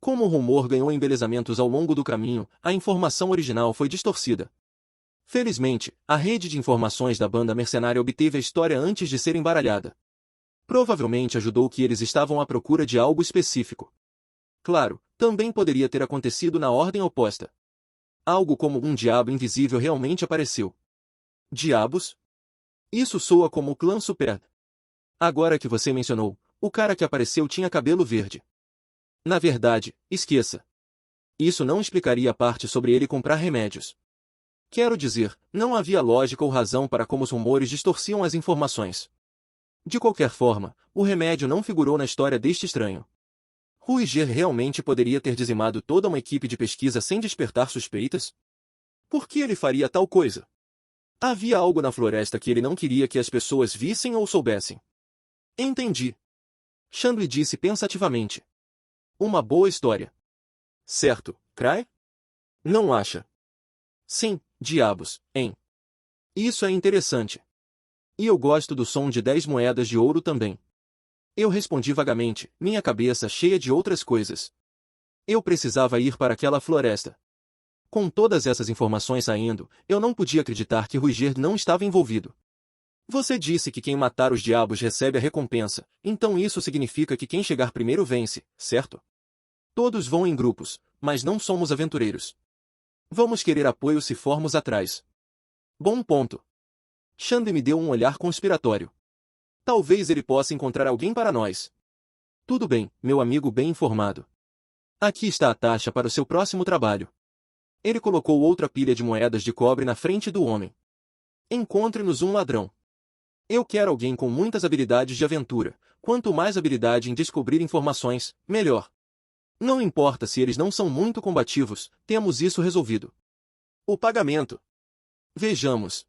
Como o rumor ganhou embelezamentos ao longo do caminho, a informação original foi distorcida. Felizmente, a rede de informações da banda mercenária obteve a história antes de ser embaralhada. Provavelmente ajudou que eles estavam à procura de algo específico. Claro, também poderia ter acontecido na ordem oposta. Algo como um diabo invisível realmente apareceu. Diabos? Isso soa como o clã Super. Agora que você mencionou, o cara que apareceu tinha cabelo verde. Na verdade, esqueça. Isso não explicaria a parte sobre ele comprar remédios. Quero dizer, não havia lógica ou razão para como os rumores distorciam as informações. De qualquer forma, o remédio não figurou na história deste estranho. Ruigerd realmente poderia ter dizimado toda uma equipe de pesquisa sem despertar suspeitas? Por que ele faria tal coisa? Havia algo na floresta que ele não queria que as pessoas vissem ou soubessem. Entendi. Chandler disse pensativamente. Uma boa história. Certo, Cry? Não acha? Sim, diabos, hein? Isso é interessante. E eu gosto do som de 10 moedas de ouro também. Eu respondi vagamente, minha cabeça cheia de outras coisas. Eu precisava ir para aquela floresta. Com todas essas informações saindo, eu não podia acreditar que Ruigerd não estava envolvido. Você disse que quem matar os diabos recebe a recompensa, então isso significa que quem chegar primeiro vence, certo? Todos vão em grupos, mas não somos aventureiros. Vamos querer apoio se formos atrás. Bom ponto. Chandler me deu um olhar conspiratório. Talvez ele possa encontrar alguém para nós. Tudo bem, meu amigo bem informado. Aqui está a taxa para o seu próximo trabalho. Ele colocou outra pilha de moedas de cobre na frente do homem. Encontre-nos um ladrão. Eu quero alguém com muitas habilidades de aventura. Quanto mais habilidade em descobrir informações, melhor. Não importa se eles não são muito combativos, temos isso resolvido. O pagamento. Vejamos.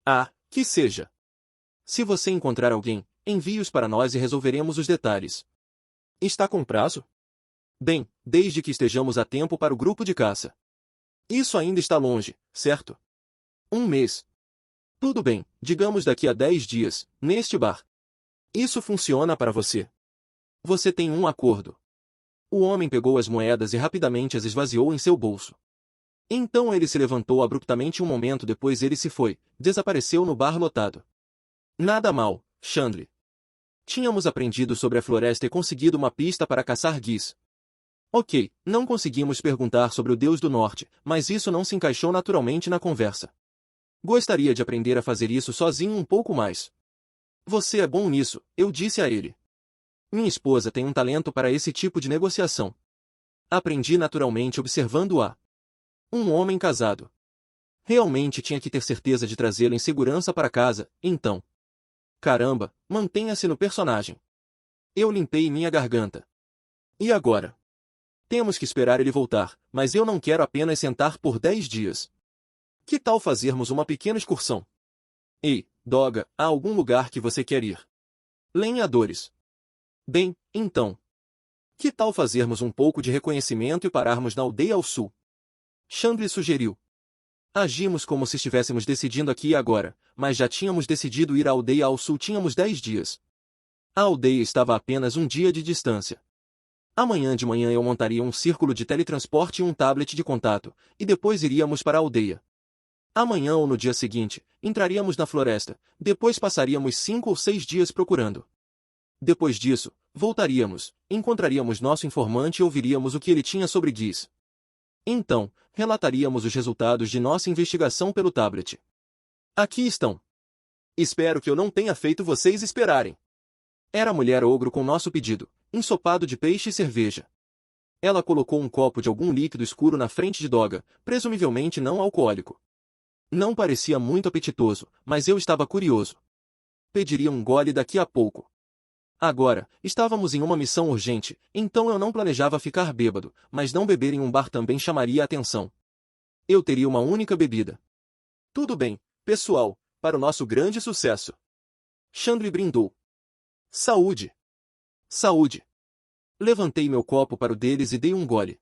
Ah, que seja. Se você encontrar alguém, envie-os para nós e resolveremos os detalhes. Está com prazo? Bem, desde que estejamos a tempo para o grupo de caça. Isso ainda está longe, certo? 1 mês. Tudo bem, digamos daqui a 10 dias, neste bar. Isso funciona para você. Você tem um acordo. O homem pegou as moedas e rapidamente as esvaziou em seu bolso. Então ele se levantou abruptamente um momento depois ele se foi, desapareceu no bar lotado. Nada mal, Chandler. Tínhamos aprendido sobre a floresta e conseguido uma pista para caçar guis. Ok, não conseguimos perguntar sobre o Deus do Norte, mas isso não se encaixou naturalmente na conversa. Gostaria de aprender a fazer isso sozinho um pouco mais. Você é bom nisso, eu disse a ele. Minha esposa tem um talento para esse tipo de negociação. Aprendi naturalmente observando-a. Um homem casado. Realmente tinha que ter certeza de trazê-lo em segurança para casa, então. Caramba, mantenha-se no personagem. Eu limpei minha garganta. E agora? Temos que esperar ele voltar, mas eu não quero apenas sentar por 10 dias. Que tal fazermos uma pequena excursão? Ei, Doga, há algum lugar que você quer ir? Lenhadores. Bem, então. Que tal fazermos um pouco de reconhecimento e pararmos na aldeia ao sul? Chandler sugeriu. Agimos como se estivéssemos decidindo aqui e agora, mas já tínhamos decidido ir à aldeia ao sul tínhamos 10 dias. A aldeia estava a apenas um dia de distância. Amanhã de manhã eu montaria um círculo de teletransporte e um tablet de contato, e depois iríamos para a aldeia. Amanhã ou no dia seguinte, entraríamos na floresta, depois passaríamos 5 ou 6 dias procurando. Depois disso, voltaríamos, encontraríamos nosso informante e ouviríamos o que ele tinha sobre Giz. Então, relataríamos os resultados de nossa investigação pelo tablet. Aqui estão. Espero que eu não tenha feito vocês esperarem. Era a mulher ogro com nosso pedido, ensopado de peixe e cerveja. Ela colocou um copo de algum líquido escuro na frente de Doga, presumivelmente não alcoólico. Não parecia muito apetitoso, mas eu estava curioso. Pediria um gole daqui a pouco. Agora, estávamos em uma missão urgente, então eu não planejava ficar bêbado, mas não beber em um bar também chamaria a atenção. Eu teria uma única bebida. Tudo bem, pessoal, para o nosso grande sucesso. Chandler brindou. Saúde! Saúde! Levantei meu copo para o deles e dei um gole.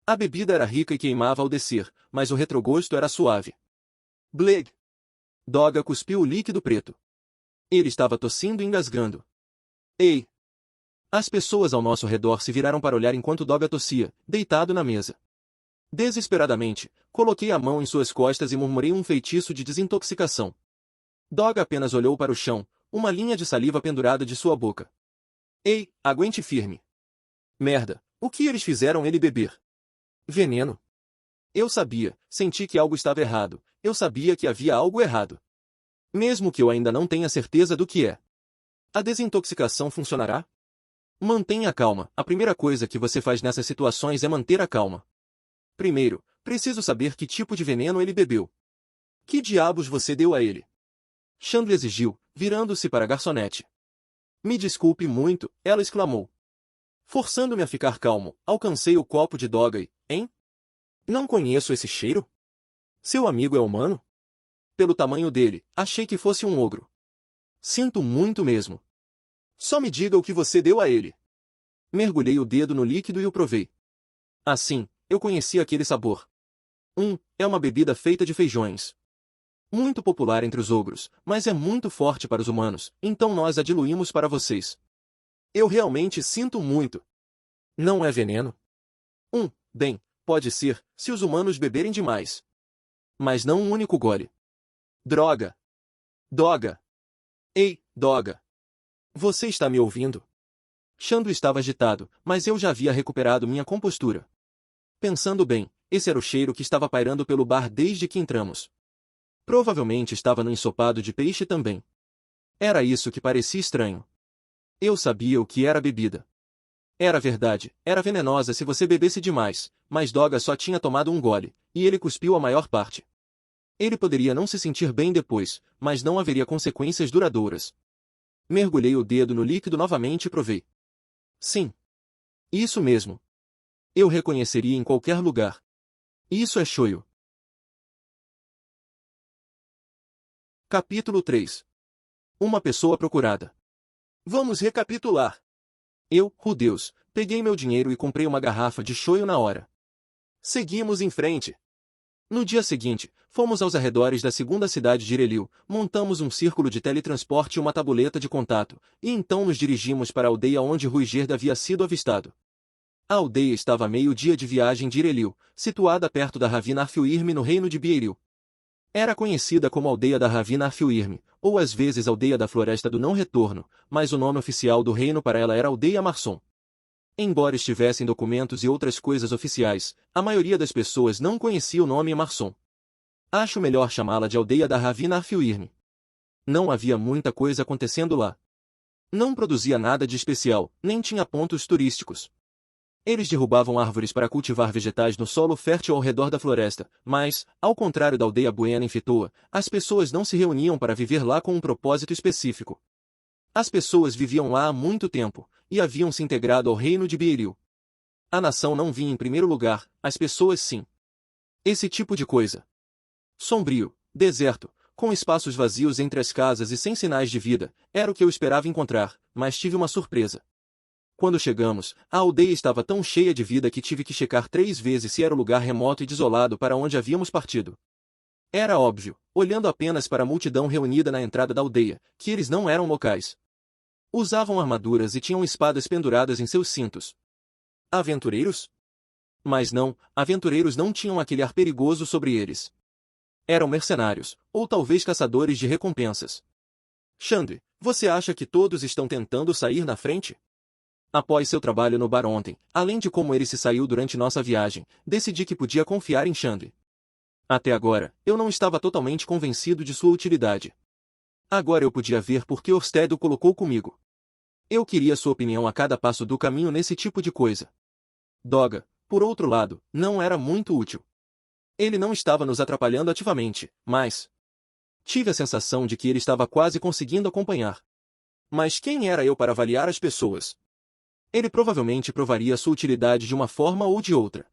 A bebida era rica e queimava ao descer, mas o retrogosto era suave. Bleg! Doga cuspiu o líquido preto. Ele estava tossindo e engasgando. Ei! As pessoas ao nosso redor se viraram para olhar enquanto Doga tossia, deitado na mesa. Desesperadamente, coloquei a mão em suas costas e murmurei um feitiço de desintoxicação. Doga apenas olhou para o chão, uma linha de saliva pendurada de sua boca. Ei, aguente firme. Merda, o que eles fizeram ele beber? Veneno. Eu sabia, senti que algo estava errado, eu sabia que havia algo errado. Mesmo que eu ainda não tenha certeza do que é. A desintoxicação funcionará? Mantenha a calma, a primeira coisa que você faz nessas situações é manter a calma. Primeiro, preciso saber que tipo de veneno ele bebeu. Que diabos você deu a ele? Chandler exigiu, virando-se para a garçonete. Me desculpe muito, ela exclamou. Forçando-me a ficar calmo, alcancei o copo de Doga e, hein? Não conheço esse cheiro? Seu amigo é humano? Pelo tamanho dele, achei que fosse um ogro. Sinto muito mesmo. Só me diga o que você deu a ele. Mergulhei o dedo no líquido e o provei. Assim, eu conheci aquele sabor. É uma bebida feita de feijões. Muito popular entre os ogros, mas é muito forte para os humanos, então nós a diluímos para vocês. Eu realmente sinto muito. Não é veneno? Bem, pode ser, se os humanos beberem demais. Mas não um único gole. Droga! Doga! Ei, Doga! Você está me ouvindo? Chandler estava agitado, mas eu já havia recuperado minha compostura. Pensando bem, esse era o cheiro que estava pairando pelo bar desde que entramos. Provavelmente estava no ensopado de peixe também. Era isso que parecia estranho. Eu sabia o que era a bebida. Era verdade, era venenosa se você bebesse demais, mas Doga só tinha tomado um gole, e ele cuspiu a maior parte. Ele poderia não se sentir bem depois, mas não haveria consequências duradouras. Mergulhei o dedo no líquido novamente e provei. Sim. Isso mesmo. Eu reconheceria em qualquer lugar. Isso é shoyu. Capítulo 3. Uma pessoa procurada. Vamos recapitular. Eu, Deus, peguei meu dinheiro e comprei uma garrafa de shoyu na hora. Seguimos em frente. No dia seguinte, fomos aos arredores da segunda cidade de Ireliu, montamos um círculo de teletransporte e uma tabuleta de contato, e então nos dirigimos para a aldeia onde Ruiger havia sido avistado. A aldeia estava a meio-dia de viagem de Ireliu, situada perto da Ravina Arfilirme no reino de Bieiril. Era conhecida como Aldeia da Ravina Arfilirme, ou às vezes Aldeia da Floresta do Não Retorno, mas o nome oficial do reino para ela era Aldeia Marson. Embora estivessem documentos e outras coisas oficiais, a maioria das pessoas não conhecia o nome Marson. Acho melhor chamá-la de Aldeia da Ravina Arfilirme. Não havia muita coisa acontecendo lá. Não produzia nada de especial, nem tinha pontos turísticos. Eles derrubavam árvores para cultivar vegetais no solo fértil ao redor da floresta, mas, ao contrário da aldeia Buena em Fitoa, as pessoas não se reuniam para viver lá com um propósito específico. As pessoas viviam lá há muito tempo, e haviam se integrado ao reino de Bieiril. A nação não vinha em primeiro lugar, as pessoas sim. Esse tipo de coisa. Sombrio, deserto, com espaços vazios entre as casas e sem sinais de vida, era o que eu esperava encontrar, mas tive uma surpresa. Quando chegamos, a aldeia estava tão cheia de vida que tive que checar 3 vezes se era o lugar remoto e desolado para onde havíamos partido. Era óbvio, olhando apenas para a multidão reunida na entrada da aldeia, que eles não eram locais. Usavam armaduras e tinham espadas penduradas em seus cintos. Aventureiros? Mas não, aventureiros não tinham aquele ar perigoso sobre eles. Eram mercenários, ou talvez caçadores de recompensas. Chandri, você acha que todos estão tentando sair na frente? Após seu trabalho no bar ontem, além de como ele se saiu durante nossa viagem, decidi que podia confiar em Chandri. Até agora, eu não estava totalmente convencido de sua utilidade. Agora eu podia ver por que Orsted o colocou comigo. Eu queria sua opinião a cada passo do caminho nesse tipo de coisa. Doga, por outro lado, não era muito útil. Ele não estava nos atrapalhando ativamente, mas tive a sensação de que ele estava quase conseguindo acompanhar. Mas quem era eu para avaliar as pessoas? Ele provavelmente provaria sua utilidade de uma forma ou de outra.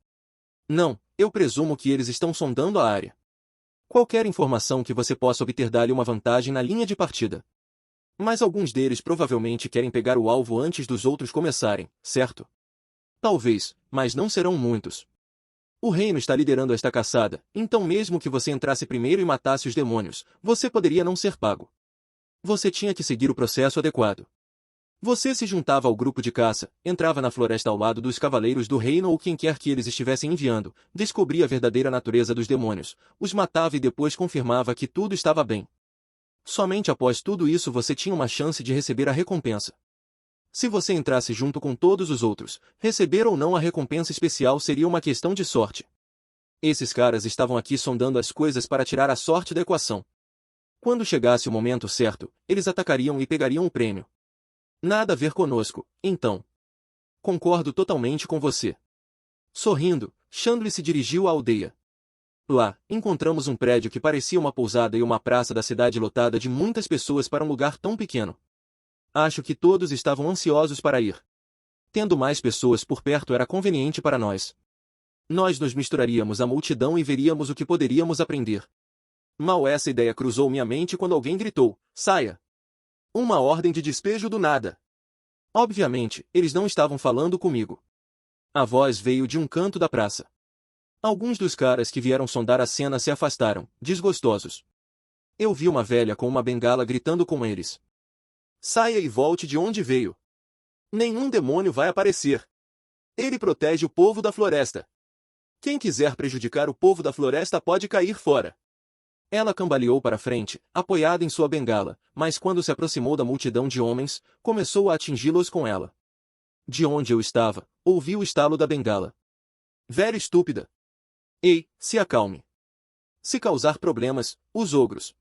Não, eu presumo que eles estão sondando a área. Qualquer informação que você possa obter dá-lhe uma vantagem na linha de partida. Mas alguns deles provavelmente querem pegar o alvo antes dos outros começarem, certo? Talvez, mas não serão muitos. O reino está liderando esta caçada, então mesmo que você entrasse primeiro e matasse os demônios, você poderia não ser pago. Você tinha que seguir o processo adequado. Você se juntava ao grupo de caça, entrava na floresta ao lado dos cavaleiros do reino ou quem quer que eles estivessem enviando, descobria a verdadeira natureza dos demônios, os matava e depois confirmava que tudo estava bem. Somente após tudo isso você tinha uma chance de receber a recompensa. Se você entrasse junto com todos os outros, receber ou não a recompensa especial seria uma questão de sorte. Esses caras estavam aqui sondando as coisas para tirar a sorte da equação. Quando chegasse o momento certo, eles atacariam e pegariam o prêmio. Nada a ver conosco, então. Concordo totalmente com você. Sorrindo, Chandler se dirigiu à aldeia. Lá, encontramos um prédio que parecia uma pousada e uma praça da cidade lotada de muitas pessoas para um lugar tão pequeno. Acho que todos estavam ansiosos para ir. Tendo mais pessoas por perto era conveniente para nós. Nós nos misturaríamos à multidão e veríamos o que poderíamos aprender. Mal essa ideia cruzou minha mente quando alguém gritou, saia! Uma ordem de despejo do nada. Obviamente, eles não estavam falando comigo. A voz veio de um canto da praça. Alguns dos caras que vieram sondar a cena se afastaram, desgostosos. Eu vi uma velha com uma bengala gritando com eles. Saia e volte de onde veio. Nenhum demônio vai aparecer. Ele protege o povo da floresta. Quem quiser prejudicar o povo da floresta pode cair fora. Ela cambaleou para frente, apoiada em sua bengala, mas quando se aproximou da multidão de homens, começou a atingi-los com ela. De onde eu estava, ouvi o estalo da bengala. Velha estúpida! Ei, se acalme. Se causar problemas, os ogros.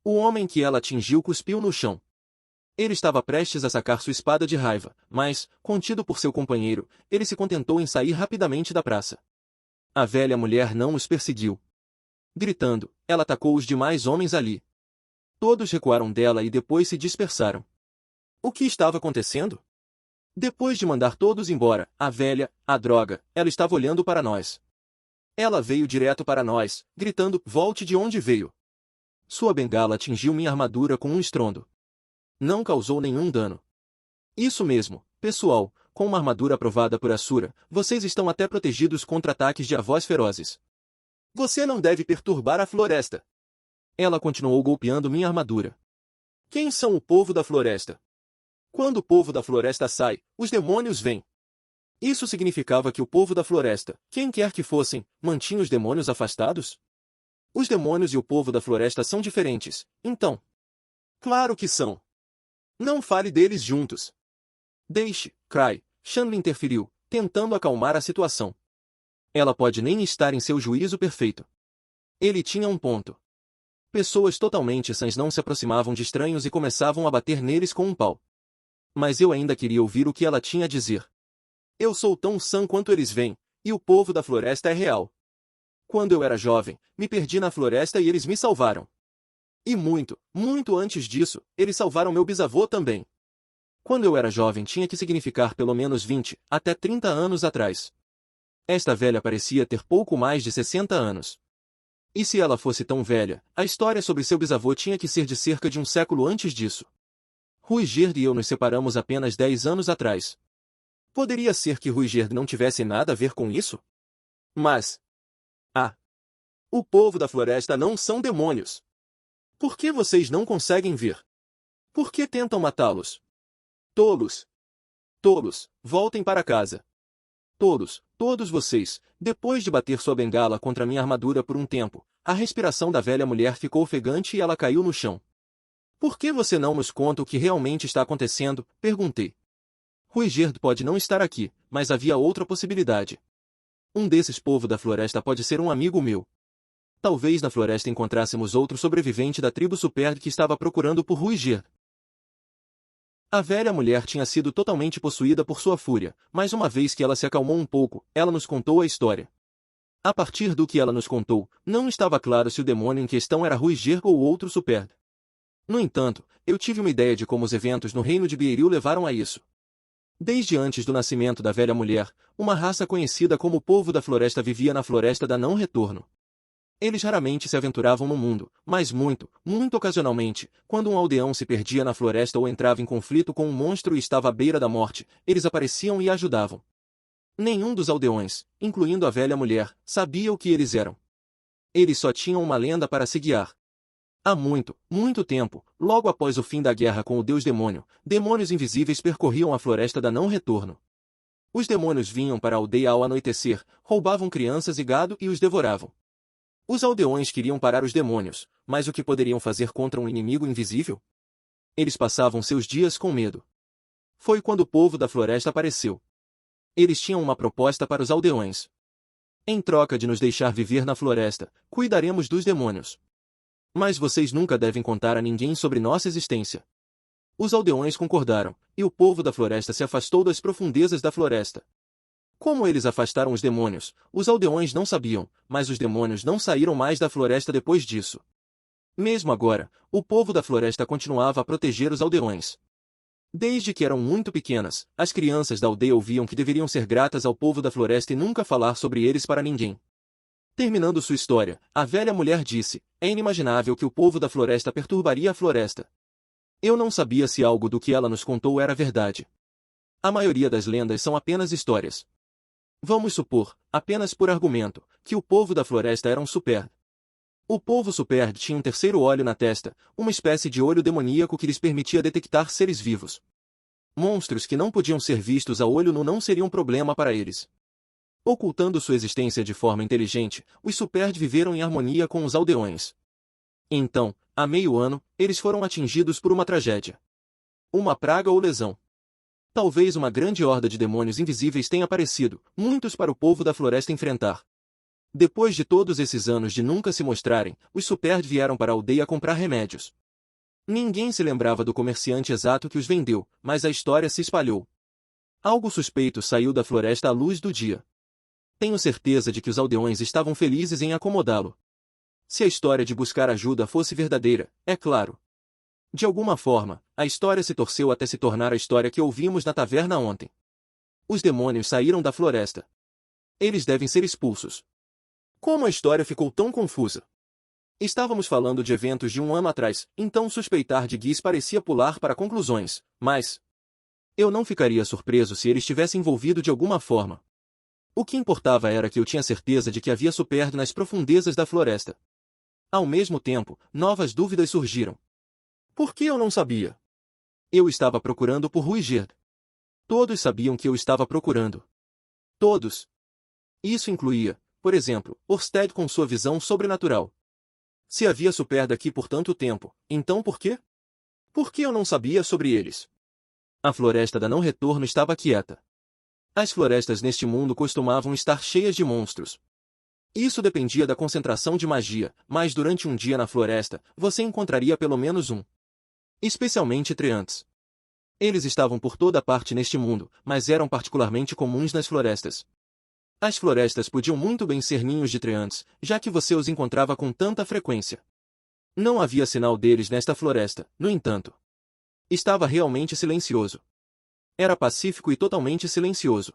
O homem que ela atingiu cuspiu no chão. Ele estava prestes a sacar sua espada de raiva, mas, contido por seu companheiro, ele se contentou em sair rapidamente da praça. A velha mulher não os perseguiu. Gritando, ela atacou os demais homens ali. Todos recuaram dela e depois se dispersaram. O que estava acontecendo? Depois de mandar todos embora, a velha, a droga, ela estava olhando para nós. Ela veio direto para nós, gritando, volte de onde veio. Sua bengala atingiu minha armadura com um estrondo. Não causou nenhum dano. Isso mesmo, pessoal, com uma armadura aprovada por Asura, vocês estão até protegidos contra ataques de avós ferozes. Você não deve perturbar a floresta. Ela continuou golpeando minha armadura. Quem são o povo da floresta? Quando o povo da floresta sai, os demônios vêm. Isso significava que o povo da floresta, quem quer que fossem, mantinha os demônios afastados? Os demônios e o povo da floresta são diferentes, então. Claro que são. Não fale deles juntos. Deixe, Cry, Shanley interferiu, tentando acalmar a situação. Ela pode nem estar em seu juízo perfeito. Ele tinha um ponto. Pessoas totalmente sãs não se aproximavam de estranhos e começavam a bater neles com um pau. Mas eu ainda queria ouvir o que ela tinha a dizer. Eu sou tão sã quanto eles vêm, e o povo da floresta é real. Quando eu era jovem, me perdi na floresta e eles me salvaram. E muito, muito antes disso, eles salvaram meu bisavô também. Quando eu era jovem tinha que significar pelo menos 20, até 30 anos atrás. Esta velha parecia ter pouco mais de 60 anos. E se ela fosse tão velha, a história sobre seu bisavô tinha que ser de cerca de um século antes disso. Ruigerd e eu nos separamos apenas 10 anos atrás. Poderia ser que Ruigerd não tivesse nada a ver com isso? Mas... o povo da floresta não são demônios. Por que vocês não conseguem ver? Por que tentam matá-los? Tolos! Tolos, voltem para casa. Todos, todos vocês, depois de bater sua bengala contra minha armadura por um tempo, a respiração da velha mulher ficou ofegante e ela caiu no chão. Por que você não nos conta o que realmente está acontecendo? Perguntei. Ruigerd pode não estar aqui, mas havia outra possibilidade. Um desses povos da floresta pode ser um amigo meu. Talvez na floresta encontrássemos outro sobrevivente da tribo Superd que estava procurando por Ruigerd. A velha mulher tinha sido totalmente possuída por sua fúria, mas uma vez que ela se acalmou um pouco, ela nos contou a história. A partir do que ela nos contou, não estava claro se o demônio em questão era Ruigerd ou outro Superd. No entanto, eu tive uma ideia de como os eventos no reino de Beeril levaram a isso. Desde antes do nascimento da velha mulher, uma raça conhecida como povo da floresta vivia na floresta da não-retorno. Eles raramente se aventuravam no mundo, mas muito, muito ocasionalmente, quando um aldeão se perdia na floresta ou entrava em conflito com um monstro e estava à beira da morte, eles apareciam e ajudavam. Nenhum dos aldeões, incluindo a velha mulher, sabia o que eles eram. Eles só tinham uma lenda para se guiar. Há muito, muito tempo, logo após o fim da guerra com o deus demônio, demônios invisíveis percorriam a floresta da não-retorno. Os demônios vinham para a aldeia ao anoitecer, roubavam crianças e gado e os devoravam. Os aldeões queriam parar os demônios, mas o que poderiam fazer contra um inimigo invisível? Eles passavam seus dias com medo. Foi quando o povo da floresta apareceu. Eles tinham uma proposta para os aldeões. Em troca de nos deixar viver na floresta, cuidaremos dos demônios. Mas vocês nunca devem contar a ninguém sobre nossa existência. Os aldeões concordaram, e o povo da floresta se afastou das profundezas da floresta. Como eles afastaram os demônios, os aldeões não sabiam, mas os demônios não saíram mais da floresta depois disso. Mesmo agora, o povo da floresta continuava a proteger os aldeões. Desde que eram muito pequenas, as crianças da aldeia ouviam que deveriam ser gratas ao povo da floresta e nunca falar sobre eles para ninguém. Terminando sua história, a velha mulher disse, é inimaginável que o povo da floresta perturbaria a floresta. Eu não sabia se algo do que ela nos contou era verdade. A maioria das lendas são apenas histórias. Vamos supor, apenas por argumento, que o povo da floresta era um Superd. O povo Superd tinha um terceiro olho na testa, uma espécie de olho demoníaco que lhes permitia detectar seres vivos. Monstros que não podiam ser vistos a olho nu não seriam problema para eles. Ocultando sua existência de forma inteligente, os Superd viveram em harmonia com os aldeões. Então, há meio ano, eles foram atingidos por uma tragédia. Uma praga ou lesão. Talvez uma grande horda de demônios invisíveis tenha aparecido, muitos para o povo da floresta enfrentar. Depois de todos esses anos de nunca se mostrarem, os Superd vieram para a aldeia comprar remédios. Ninguém se lembrava do comerciante exato que os vendeu, mas a história se espalhou. Algo suspeito saiu da floresta à luz do dia. Tenho certeza de que os aldeões estavam felizes em acomodá-lo. Se a história de buscar ajuda fosse verdadeira, é claro. De alguma forma, a história se torceu até se tornar a história que ouvimos na taverna ontem. Os demônios saíram da floresta. Eles devem ser expulsos. Como a história ficou tão confusa? Estávamos falando de eventos de um ano atrás, então suspeitar de Giz parecia pular para conclusões, mas... eu não ficaria surpreso se ele estivesse envolvido de alguma forma. O que importava era que eu tinha certeza de que havia Superd nas profundezas da floresta. Ao mesmo tempo, novas dúvidas surgiram. Por que eu não sabia? Eu estava procurando por Ruigerd. Todos sabiam que eu estava procurando. Todos. Isso incluía, por exemplo, Orsted com sua visão sobrenatural. Se havia Superd aqui por tanto tempo, então por quê? Por que eu não sabia sobre eles? A floresta da não-retorno estava quieta. As florestas neste mundo costumavam estar cheias de monstros. Isso dependia da concentração de magia, mas durante um dia na floresta, você encontraria pelo menos um. Especialmente treantes. Eles estavam por toda parte neste mundo, mas eram particularmente comuns nas florestas. As florestas podiam muito bem ser ninhos de treantes, já que você os encontrava com tanta frequência. Não havia sinal deles nesta floresta, no entanto. Estava realmente silencioso. Era pacífico e totalmente silencioso.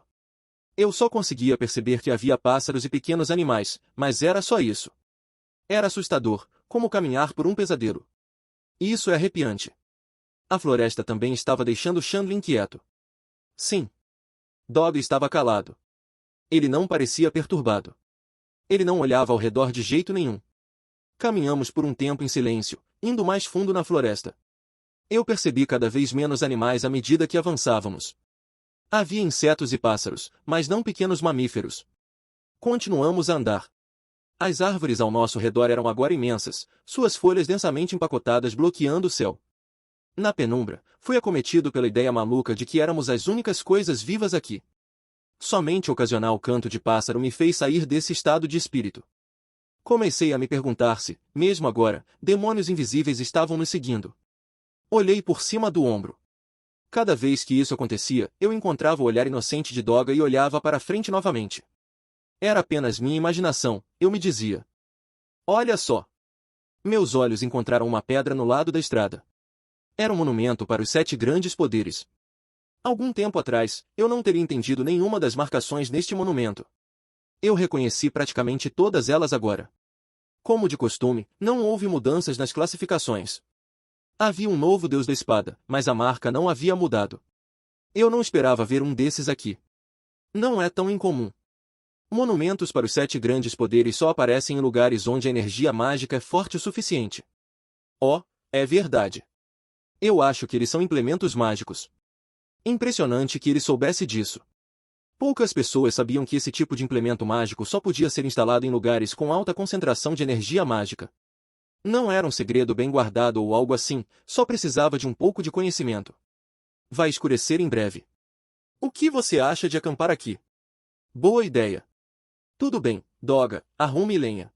Eu só conseguia perceber que havia pássaros e pequenos animais, mas era só isso. Era assustador, como caminhar por um pesadelo. Isso é arrepiante. A floresta também estava deixando Chandler inquieto. Sim. Dog estava calado. Ele não parecia perturbado. Ele não olhava ao redor de jeito nenhum. Caminhamos por um tempo em silêncio, indo mais fundo na floresta. Eu percebi cada vez menos animais à medida que avançávamos. Havia insetos e pássaros, mas não pequenos mamíferos. Continuamos a andar. As árvores ao nosso redor eram agora imensas, suas folhas densamente empacotadas bloqueando o céu. Na penumbra, fui acometido pela ideia maluca de que éramos as únicas coisas vivas aqui. Somente o ocasional canto de pássaro me fez sair desse estado de espírito. Comecei a me perguntar se, mesmo agora, demônios invisíveis estavam nos seguindo. Olhei por cima do ombro. Cada vez que isso acontecia, eu encontrava o olhar inocente de Doga e olhava para frente novamente. Era apenas minha imaginação, eu me dizia. Olha só! Meus olhos encontraram uma pedra no lado da estrada. Era um monumento para os 7 grandes poderes. Algum tempo atrás, eu não teria entendido nenhuma das marcações neste monumento. Eu reconheci praticamente todas elas agora. Como de costume, não houve mudanças nas classificações. Havia um novo deus da espada, mas a marca não havia mudado. Eu não esperava ver um desses aqui. Não é tão incomum. Monumentos para os 7 grandes poderes só aparecem em lugares onde a energia mágica é forte o suficiente. Oh, é verdade. Eu acho que eles são implementos mágicos. Impressionante que ele soubesse disso. Poucas pessoas sabiam que esse tipo de implemento mágico só podia ser instalado em lugares com alta concentração de energia mágica. Não era um segredo bem guardado ou algo assim, só precisava de um pouco de conhecimento. Vai escurecer em breve. O que você acha de acampar aqui? Boa ideia. Tudo bem, Doga, arrume lenha.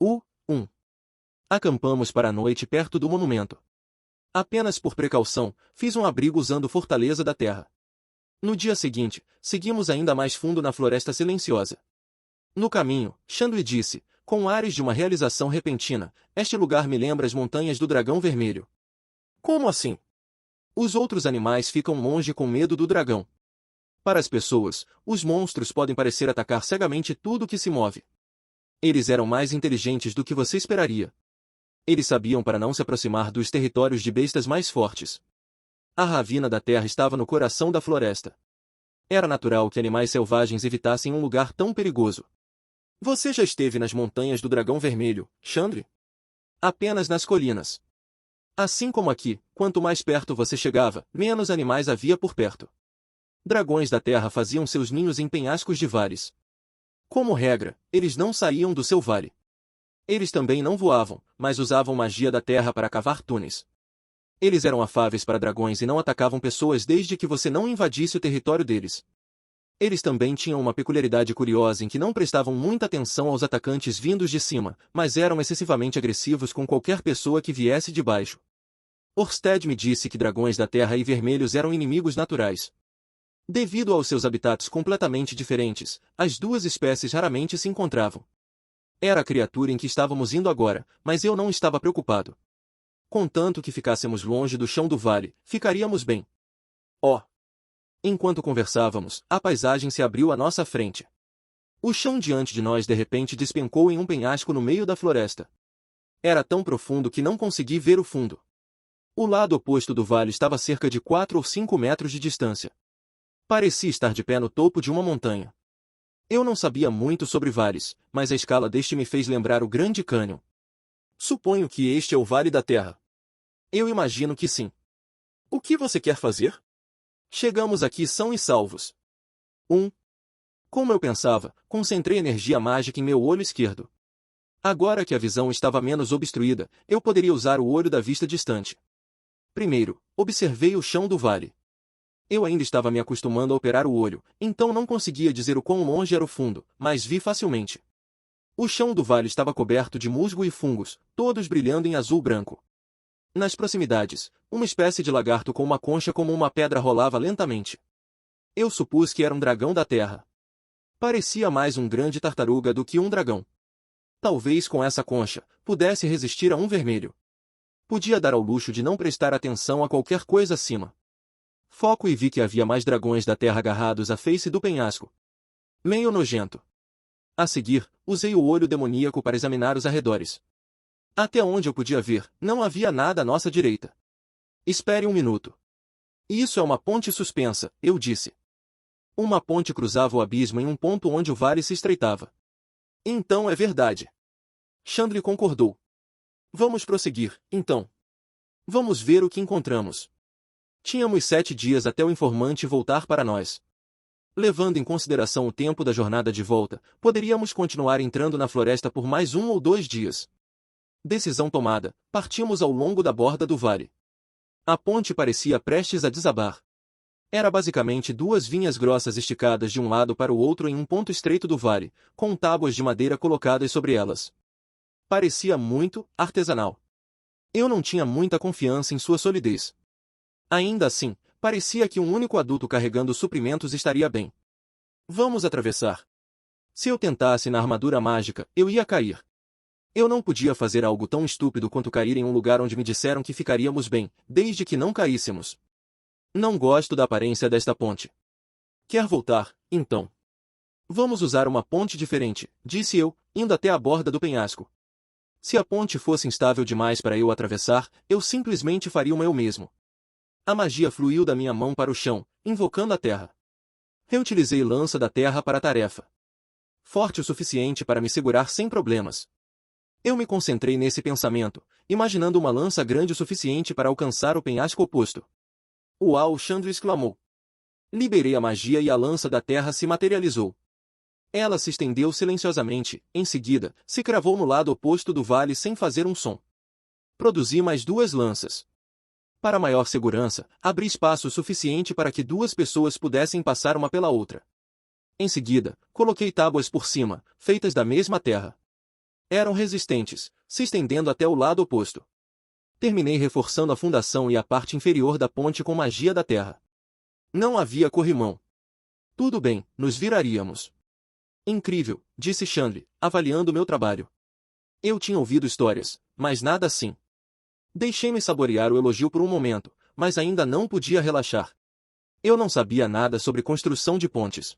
1. Acampamos para a noite perto do monumento. Apenas por precaução, fiz um abrigo usando Fortaleza da Terra. No dia seguinte, seguimos ainda mais fundo na floresta silenciosa. No caminho, Chandler disse, com ares de uma realização repentina, este lugar me lembra as montanhas do Dragão Vermelho. Como assim? Os outros animais ficam longe com medo do dragão. Para as pessoas, os monstros podem parecer atacar cegamente tudo que se move. Eles eram mais inteligentes do que você esperaria. Eles sabiam para não se aproximar dos territórios de bestas mais fortes. A ravina da terra estava no coração da floresta. Era natural que animais selvagens evitassem um lugar tão perigoso. Você já esteve nas montanhas do Dragão Vermelho, Chandler? Apenas nas colinas. Assim como aqui, quanto mais perto você chegava, menos animais havia por perto. Dragões da terra faziam seus ninhos em penhascos de vales. Como regra, eles não saíam do seu vale. Eles também não voavam, mas usavam magia da terra para cavar túneis. Eles eram afáveis para dragões e não atacavam pessoas desde que você não invadisse o território deles. Eles também tinham uma peculiaridade curiosa em que não prestavam muita atenção aos atacantes vindos de cima, mas eram excessivamente agressivos com qualquer pessoa que viesse de baixo. Orsted me disse que dragões da terra e vermelhos eram inimigos naturais. Devido aos seus habitats completamente diferentes, as duas espécies raramente se encontravam. Era a criatura em que estávamos indo agora, mas eu não estava preocupado. Contanto que ficássemos longe do chão do vale, ficaríamos bem. Oh! Enquanto conversávamos, a paisagem se abriu à nossa frente. O chão diante de nós de repente despencou em um penhasco no meio da floresta. Era tão profundo que não consegui ver o fundo. O lado oposto do vale estava a cerca de 4 ou 5 metros de distância. Parecia estar de pé no topo de uma montanha. Eu não sabia muito sobre vales, mas a escala deste me fez lembrar o Grande Cânion. Suponho que este é o Vale da Terra. Eu imagino que sim. O que você quer fazer? Chegamos aqui são e salvos. 1. Como eu pensava, concentrei energia mágica em meu olho esquerdo. Agora que a visão estava menos obstruída, eu poderia usar o olho da vista distante. Primeiro, observei o chão do vale. Eu ainda estava me acostumando a operar o olho, então não conseguia dizer o quão longe era o fundo, mas vi facilmente. O chão do vale estava coberto de musgo e fungos, todos brilhando em azul-branco. Nas proximidades, uma espécie de lagarto com uma concha como uma pedra rolava lentamente. Eu supus que era um dragão da terra. Parecia mais um grande tartaruga do que um dragão. Talvez com essa concha, pudesse resistir a um vermelho. Podia dar ao luxo de não prestar atenção a qualquer coisa acima. Foco e vi que havia mais dragões da terra agarrados à face do penhasco. Meio nojento. A seguir, usei o olho demoníaco para examinar os arredores. Até onde eu podia ver, não havia nada à nossa direita. Espere um minuto. Isso é uma ponte suspensa, eu disse. Uma ponte cruzava o abismo em um ponto onde o vale se estreitava. Então é verdade. Chandler concordou. Vamos prosseguir, então. Vamos ver o que encontramos. Tínhamos 7 dias até o informante voltar para nós. Levando em consideração o tempo da jornada de volta, poderíamos continuar entrando na floresta por mais 1 ou 2 dias. Decisão tomada, partimos ao longo da borda do vale. A ponte parecia prestes a desabar. Era basicamente 2 vinhas grossas esticadas de um lado para o outro em um ponto estreito do vale, com tábuas de madeira colocadas sobre elas. Parecia muito artesanal. Eu não tinha muita confiança em sua solidez. Ainda assim, parecia que um único adulto carregando suprimentos estaria bem. Vamos atravessar. Se eu tentasse na armadura mágica, eu ia cair. Eu não podia fazer algo tão estúpido quanto cair em um lugar onde me disseram que ficaríamos bem, desde que não caíssemos. Não gosto da aparência desta ponte. Quer voltar, então? Vamos usar uma ponte diferente, disse eu, indo até a borda do penhasco. Se a ponte fosse instável demais para eu atravessar, eu simplesmente faria uma eu mesmo. A magia fluiu da minha mão para o chão, invocando a terra. Reutilizei lança da terra para a tarefa. Forte o suficiente para me segurar sem problemas. Eu me concentrei nesse pensamento, imaginando uma lança grande o suficiente para alcançar o penhasco oposto. Uau! Chandler exclamou. Liberei a magia e a lança da terra se materializou. Ela se estendeu silenciosamente, em seguida, se cravou no lado oposto do vale sem fazer um som. Produzi mais 2 lanças. Para maior segurança, abri espaço suficiente para que 2 pessoas pudessem passar uma pela outra. Em seguida, coloquei tábuas por cima, feitas da mesma terra. Eram resistentes, se estendendo até o lado oposto. Terminei reforçando a fundação e a parte inferior da ponte com magia da terra. Não havia corrimão. Tudo bem, nos viraríamos. Incrível, disse Chandler, avaliando meu trabalho. Eu tinha ouvido histórias, mas nada assim. Deixei-me saborear o elogio por um momento, mas ainda não podia relaxar. Eu não sabia nada sobre construção de pontes.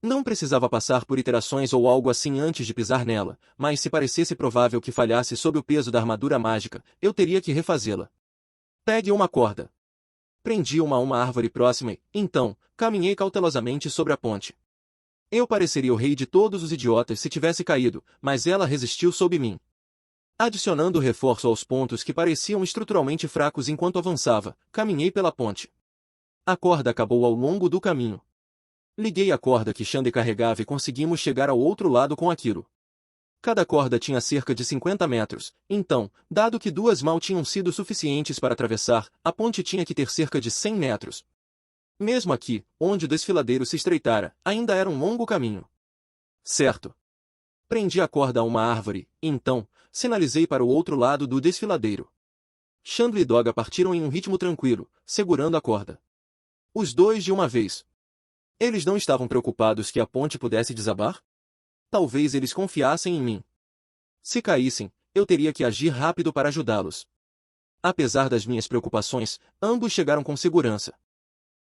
Não precisava passar por iterações ou algo assim antes de pisar nela, mas se parecesse provável que falhasse sob o peso da armadura mágica, eu teria que refazê-la. Pegue uma corda. Prendi uma a uma árvore próxima e, então, caminhei cautelosamente sobre a ponte. Eu pareceria o rei de todos os idiotas se tivesse caído, mas ela resistiu sob mim. Adicionando reforço aos pontos que pareciam estruturalmente fracos enquanto avançava, caminhei pela ponte. A corda acabou ao longo do caminho. Liguei a corda que Xande carregava e conseguimos chegar ao outro lado com aquilo. Cada corda tinha cerca de 50 metros, então, dado que 2 mal tinham sido suficientes para atravessar, a ponte tinha que ter cerca de 100 metros. Mesmo aqui, onde o desfiladeiro se estreitara, ainda era um longo caminho. Certo. Prendi a corda a uma árvore, e então, sinalizei para o outro lado do desfiladeiro. Chandler e Doga partiram em um ritmo tranquilo, segurando a corda. Os 2 de uma vez. Eles não estavam preocupados que a ponte pudesse desabar? Talvez eles confiassem em mim. Se caíssem, eu teria que agir rápido para ajudá-los. Apesar das minhas preocupações, ambos chegaram com segurança.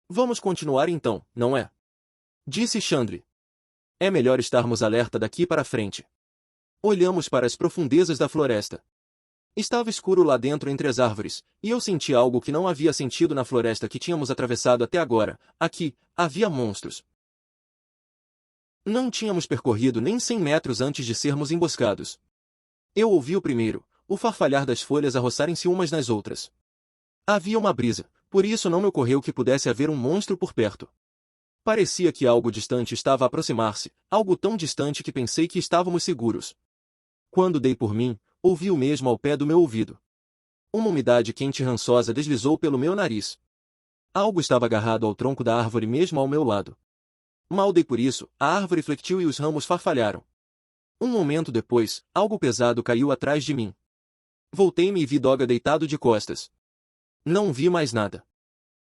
Vamos continuar então, não é? Disse Chandler. É melhor estarmos alerta daqui para frente. Olhamos para as profundezas da floresta. Estava escuro lá dentro entre as árvores, e eu senti algo que não havia sentido na floresta que tínhamos atravessado até agora. Aqui, havia monstros. Não tínhamos percorrido nem 100 metros antes de sermos emboscados. Eu ouvi o primeiro, o farfalhar das folhas a roçarem-se umas nas outras. Havia uma brisa, por isso não me ocorreu que pudesse haver um monstro por perto. Parecia que algo distante estava a aproximar-se, algo tão distante que pensei que estávamos seguros. Quando dei por mim, ouvi o mesmo ao pé do meu ouvido. Uma umidade quente e rançosa deslizou pelo meu nariz. Algo estava agarrado ao tronco da árvore mesmo ao meu lado. Mal dei por isso, a árvore flectiu e os ramos farfalharam. Um momento depois, algo pesado caiu atrás de mim. Voltei-me e vi Doga deitado de costas. Não vi mais nada.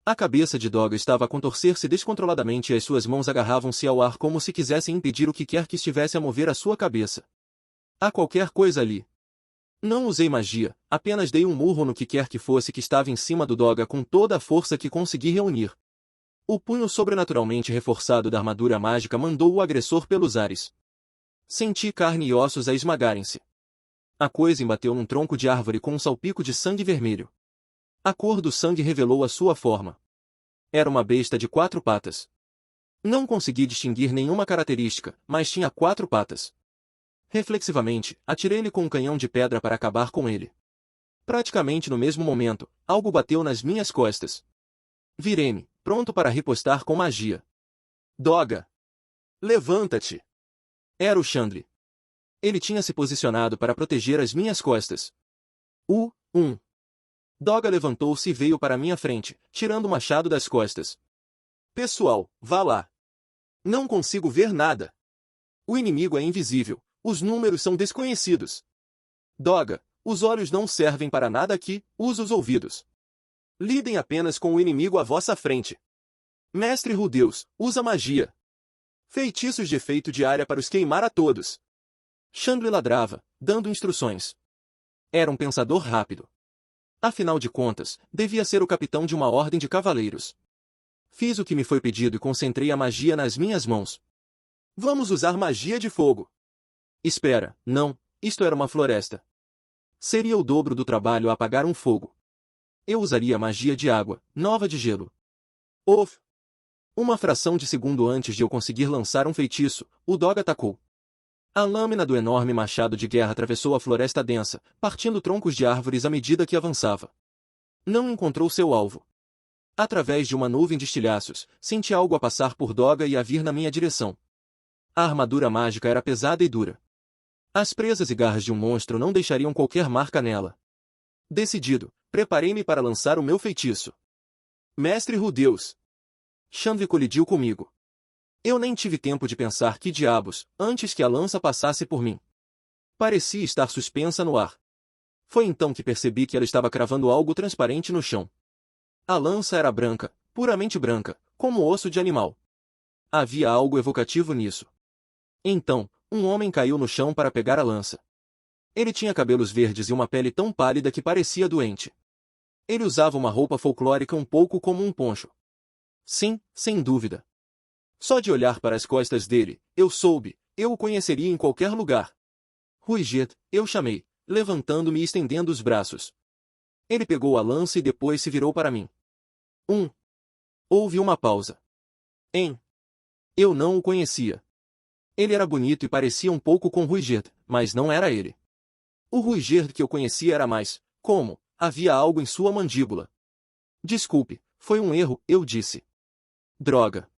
A cabeça de Doga estava a contorcer-se descontroladamente e as suas mãos agarravam-se ao ar como se quisessem impedir o que quer que estivesse a mover a sua cabeça. Há qualquer coisa ali. Não usei magia, apenas dei um murro no que quer que fosse que estava em cima do Doga com toda a força que consegui reunir. O punho sobrenaturalmente reforçado da armadura mágica mandou o agressor pelos ares. Senti carne e ossos a esmagarem-se. A coisa embateu num tronco de árvore com um salpico de sangue vermelho. A cor do sangue revelou a sua forma. Era uma besta de 4 patas. Não consegui distinguir nenhuma característica, mas tinha 4 patas. Reflexivamente, atirei-lhe com um canhão de pedra para acabar com ele. Praticamente no mesmo momento, algo bateu nas minhas costas. Virei-me, pronto para ripostar com magia. Doga! Levanta-te! Era o Chandri. Ele tinha se posicionado para proteger as minhas costas. Doga levantou-se e veio para minha frente, tirando o machado das costas. Pessoal, vá lá. Não consigo ver nada. O inimigo é invisível, os números são desconhecidos. Doga, os olhos não servem para nada aqui, usa os ouvidos. Lidem apenas com o inimigo à vossa frente. Mestre Rudeus, usa magia. Feitiços de efeito de área para os queimar a todos. Chandri ladrava, dando instruções. Era um pensador rápido. Afinal de contas, devia ser o capitão de uma ordem de cavaleiros. Fiz o que me foi pedido e concentrei a magia nas minhas mãos. Vamos usar magia de fogo. Espera, não, isto era uma floresta. Seria o dobro do trabalho apagar um fogo. Eu usaria magia de água, nova de gelo. Uma fração de segundo antes de eu conseguir lançar um feitiço, o Doga atacou. A lâmina do enorme machado de guerra atravessou a floresta densa, partindo troncos de árvores à medida que avançava. Não encontrou seu alvo. Através de uma nuvem de estilhaços, senti algo a passar por Doga e a vir na minha direção. A armadura mágica era pesada e dura. As presas e garras de um monstro não deixariam qualquer marca nela. Decidido, preparei-me para lançar o meu feitiço. Mestre Rudeus! Chandri colidiu comigo. Eu nem tive tempo de pensar que diabos, antes que a lança passasse por mim. Parecia estar suspensa no ar. Foi então que percebi que ela estava cravando algo transparente no chão. A lança era branca, puramente branca, como osso de animal. Havia algo evocativo nisso. Então, um homem caiu no chão para pegar a lança. Ele tinha cabelos verdes e uma pele tão pálida que parecia doente. Ele usava uma roupa folclórica um pouco como um poncho. Sim, sem dúvida. Só de olhar para as costas dele, eu o conheceria em qualquer lugar. Ruiget, eu chamei, levantando-me e estendendo os braços. Ele pegou a lança e depois se virou para mim. Houve uma pausa. Eu não o conhecia. Ele era bonito e parecia um pouco com Ruiget, mas não era ele. O Ruiget que eu conhecia era mais, havia algo em sua mandíbula. Desculpe, foi um erro, eu disse. Droga.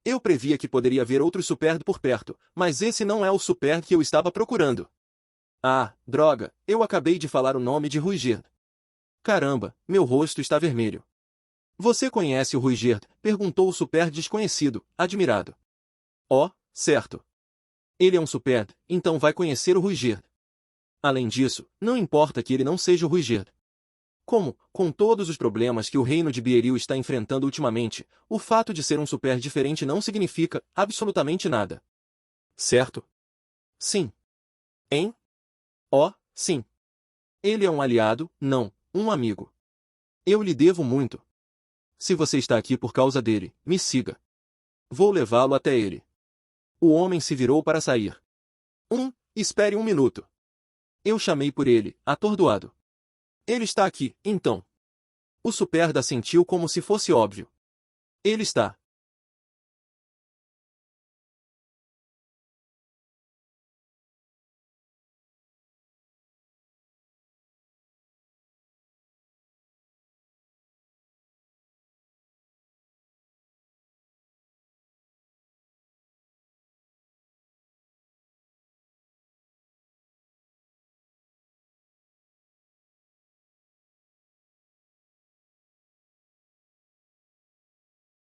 Eu previa que poderia haver outro Superd por perto, mas esse não é o Superd que eu estava procurando. Ah, droga, eu acabei de falar o nome de Ruiget. Caramba, meu rosto está vermelho. Você conhece o Ruiget? Perguntou o Superd desconhecido, admirado. Oh, certo. Ele é um Superd, então vai conhecer o Ruiget. Além disso, não importa que ele não seja o Ruiget. Com todos os problemas que o reino de Bierill está enfrentando ultimamente, o fato de ser um super diferente não significa absolutamente nada. Certo? Sim. Sim. Ele é um aliado, não, um amigo. Eu lhe devo muito. Se você está aqui por causa dele, me siga. Vou levá-lo até ele. O homem se virou para sair. Espere um minuto. Eu chamei por ele, atordoado. Ele está aqui, então. O Superda sentiu como se fosse óbvio. Ele está.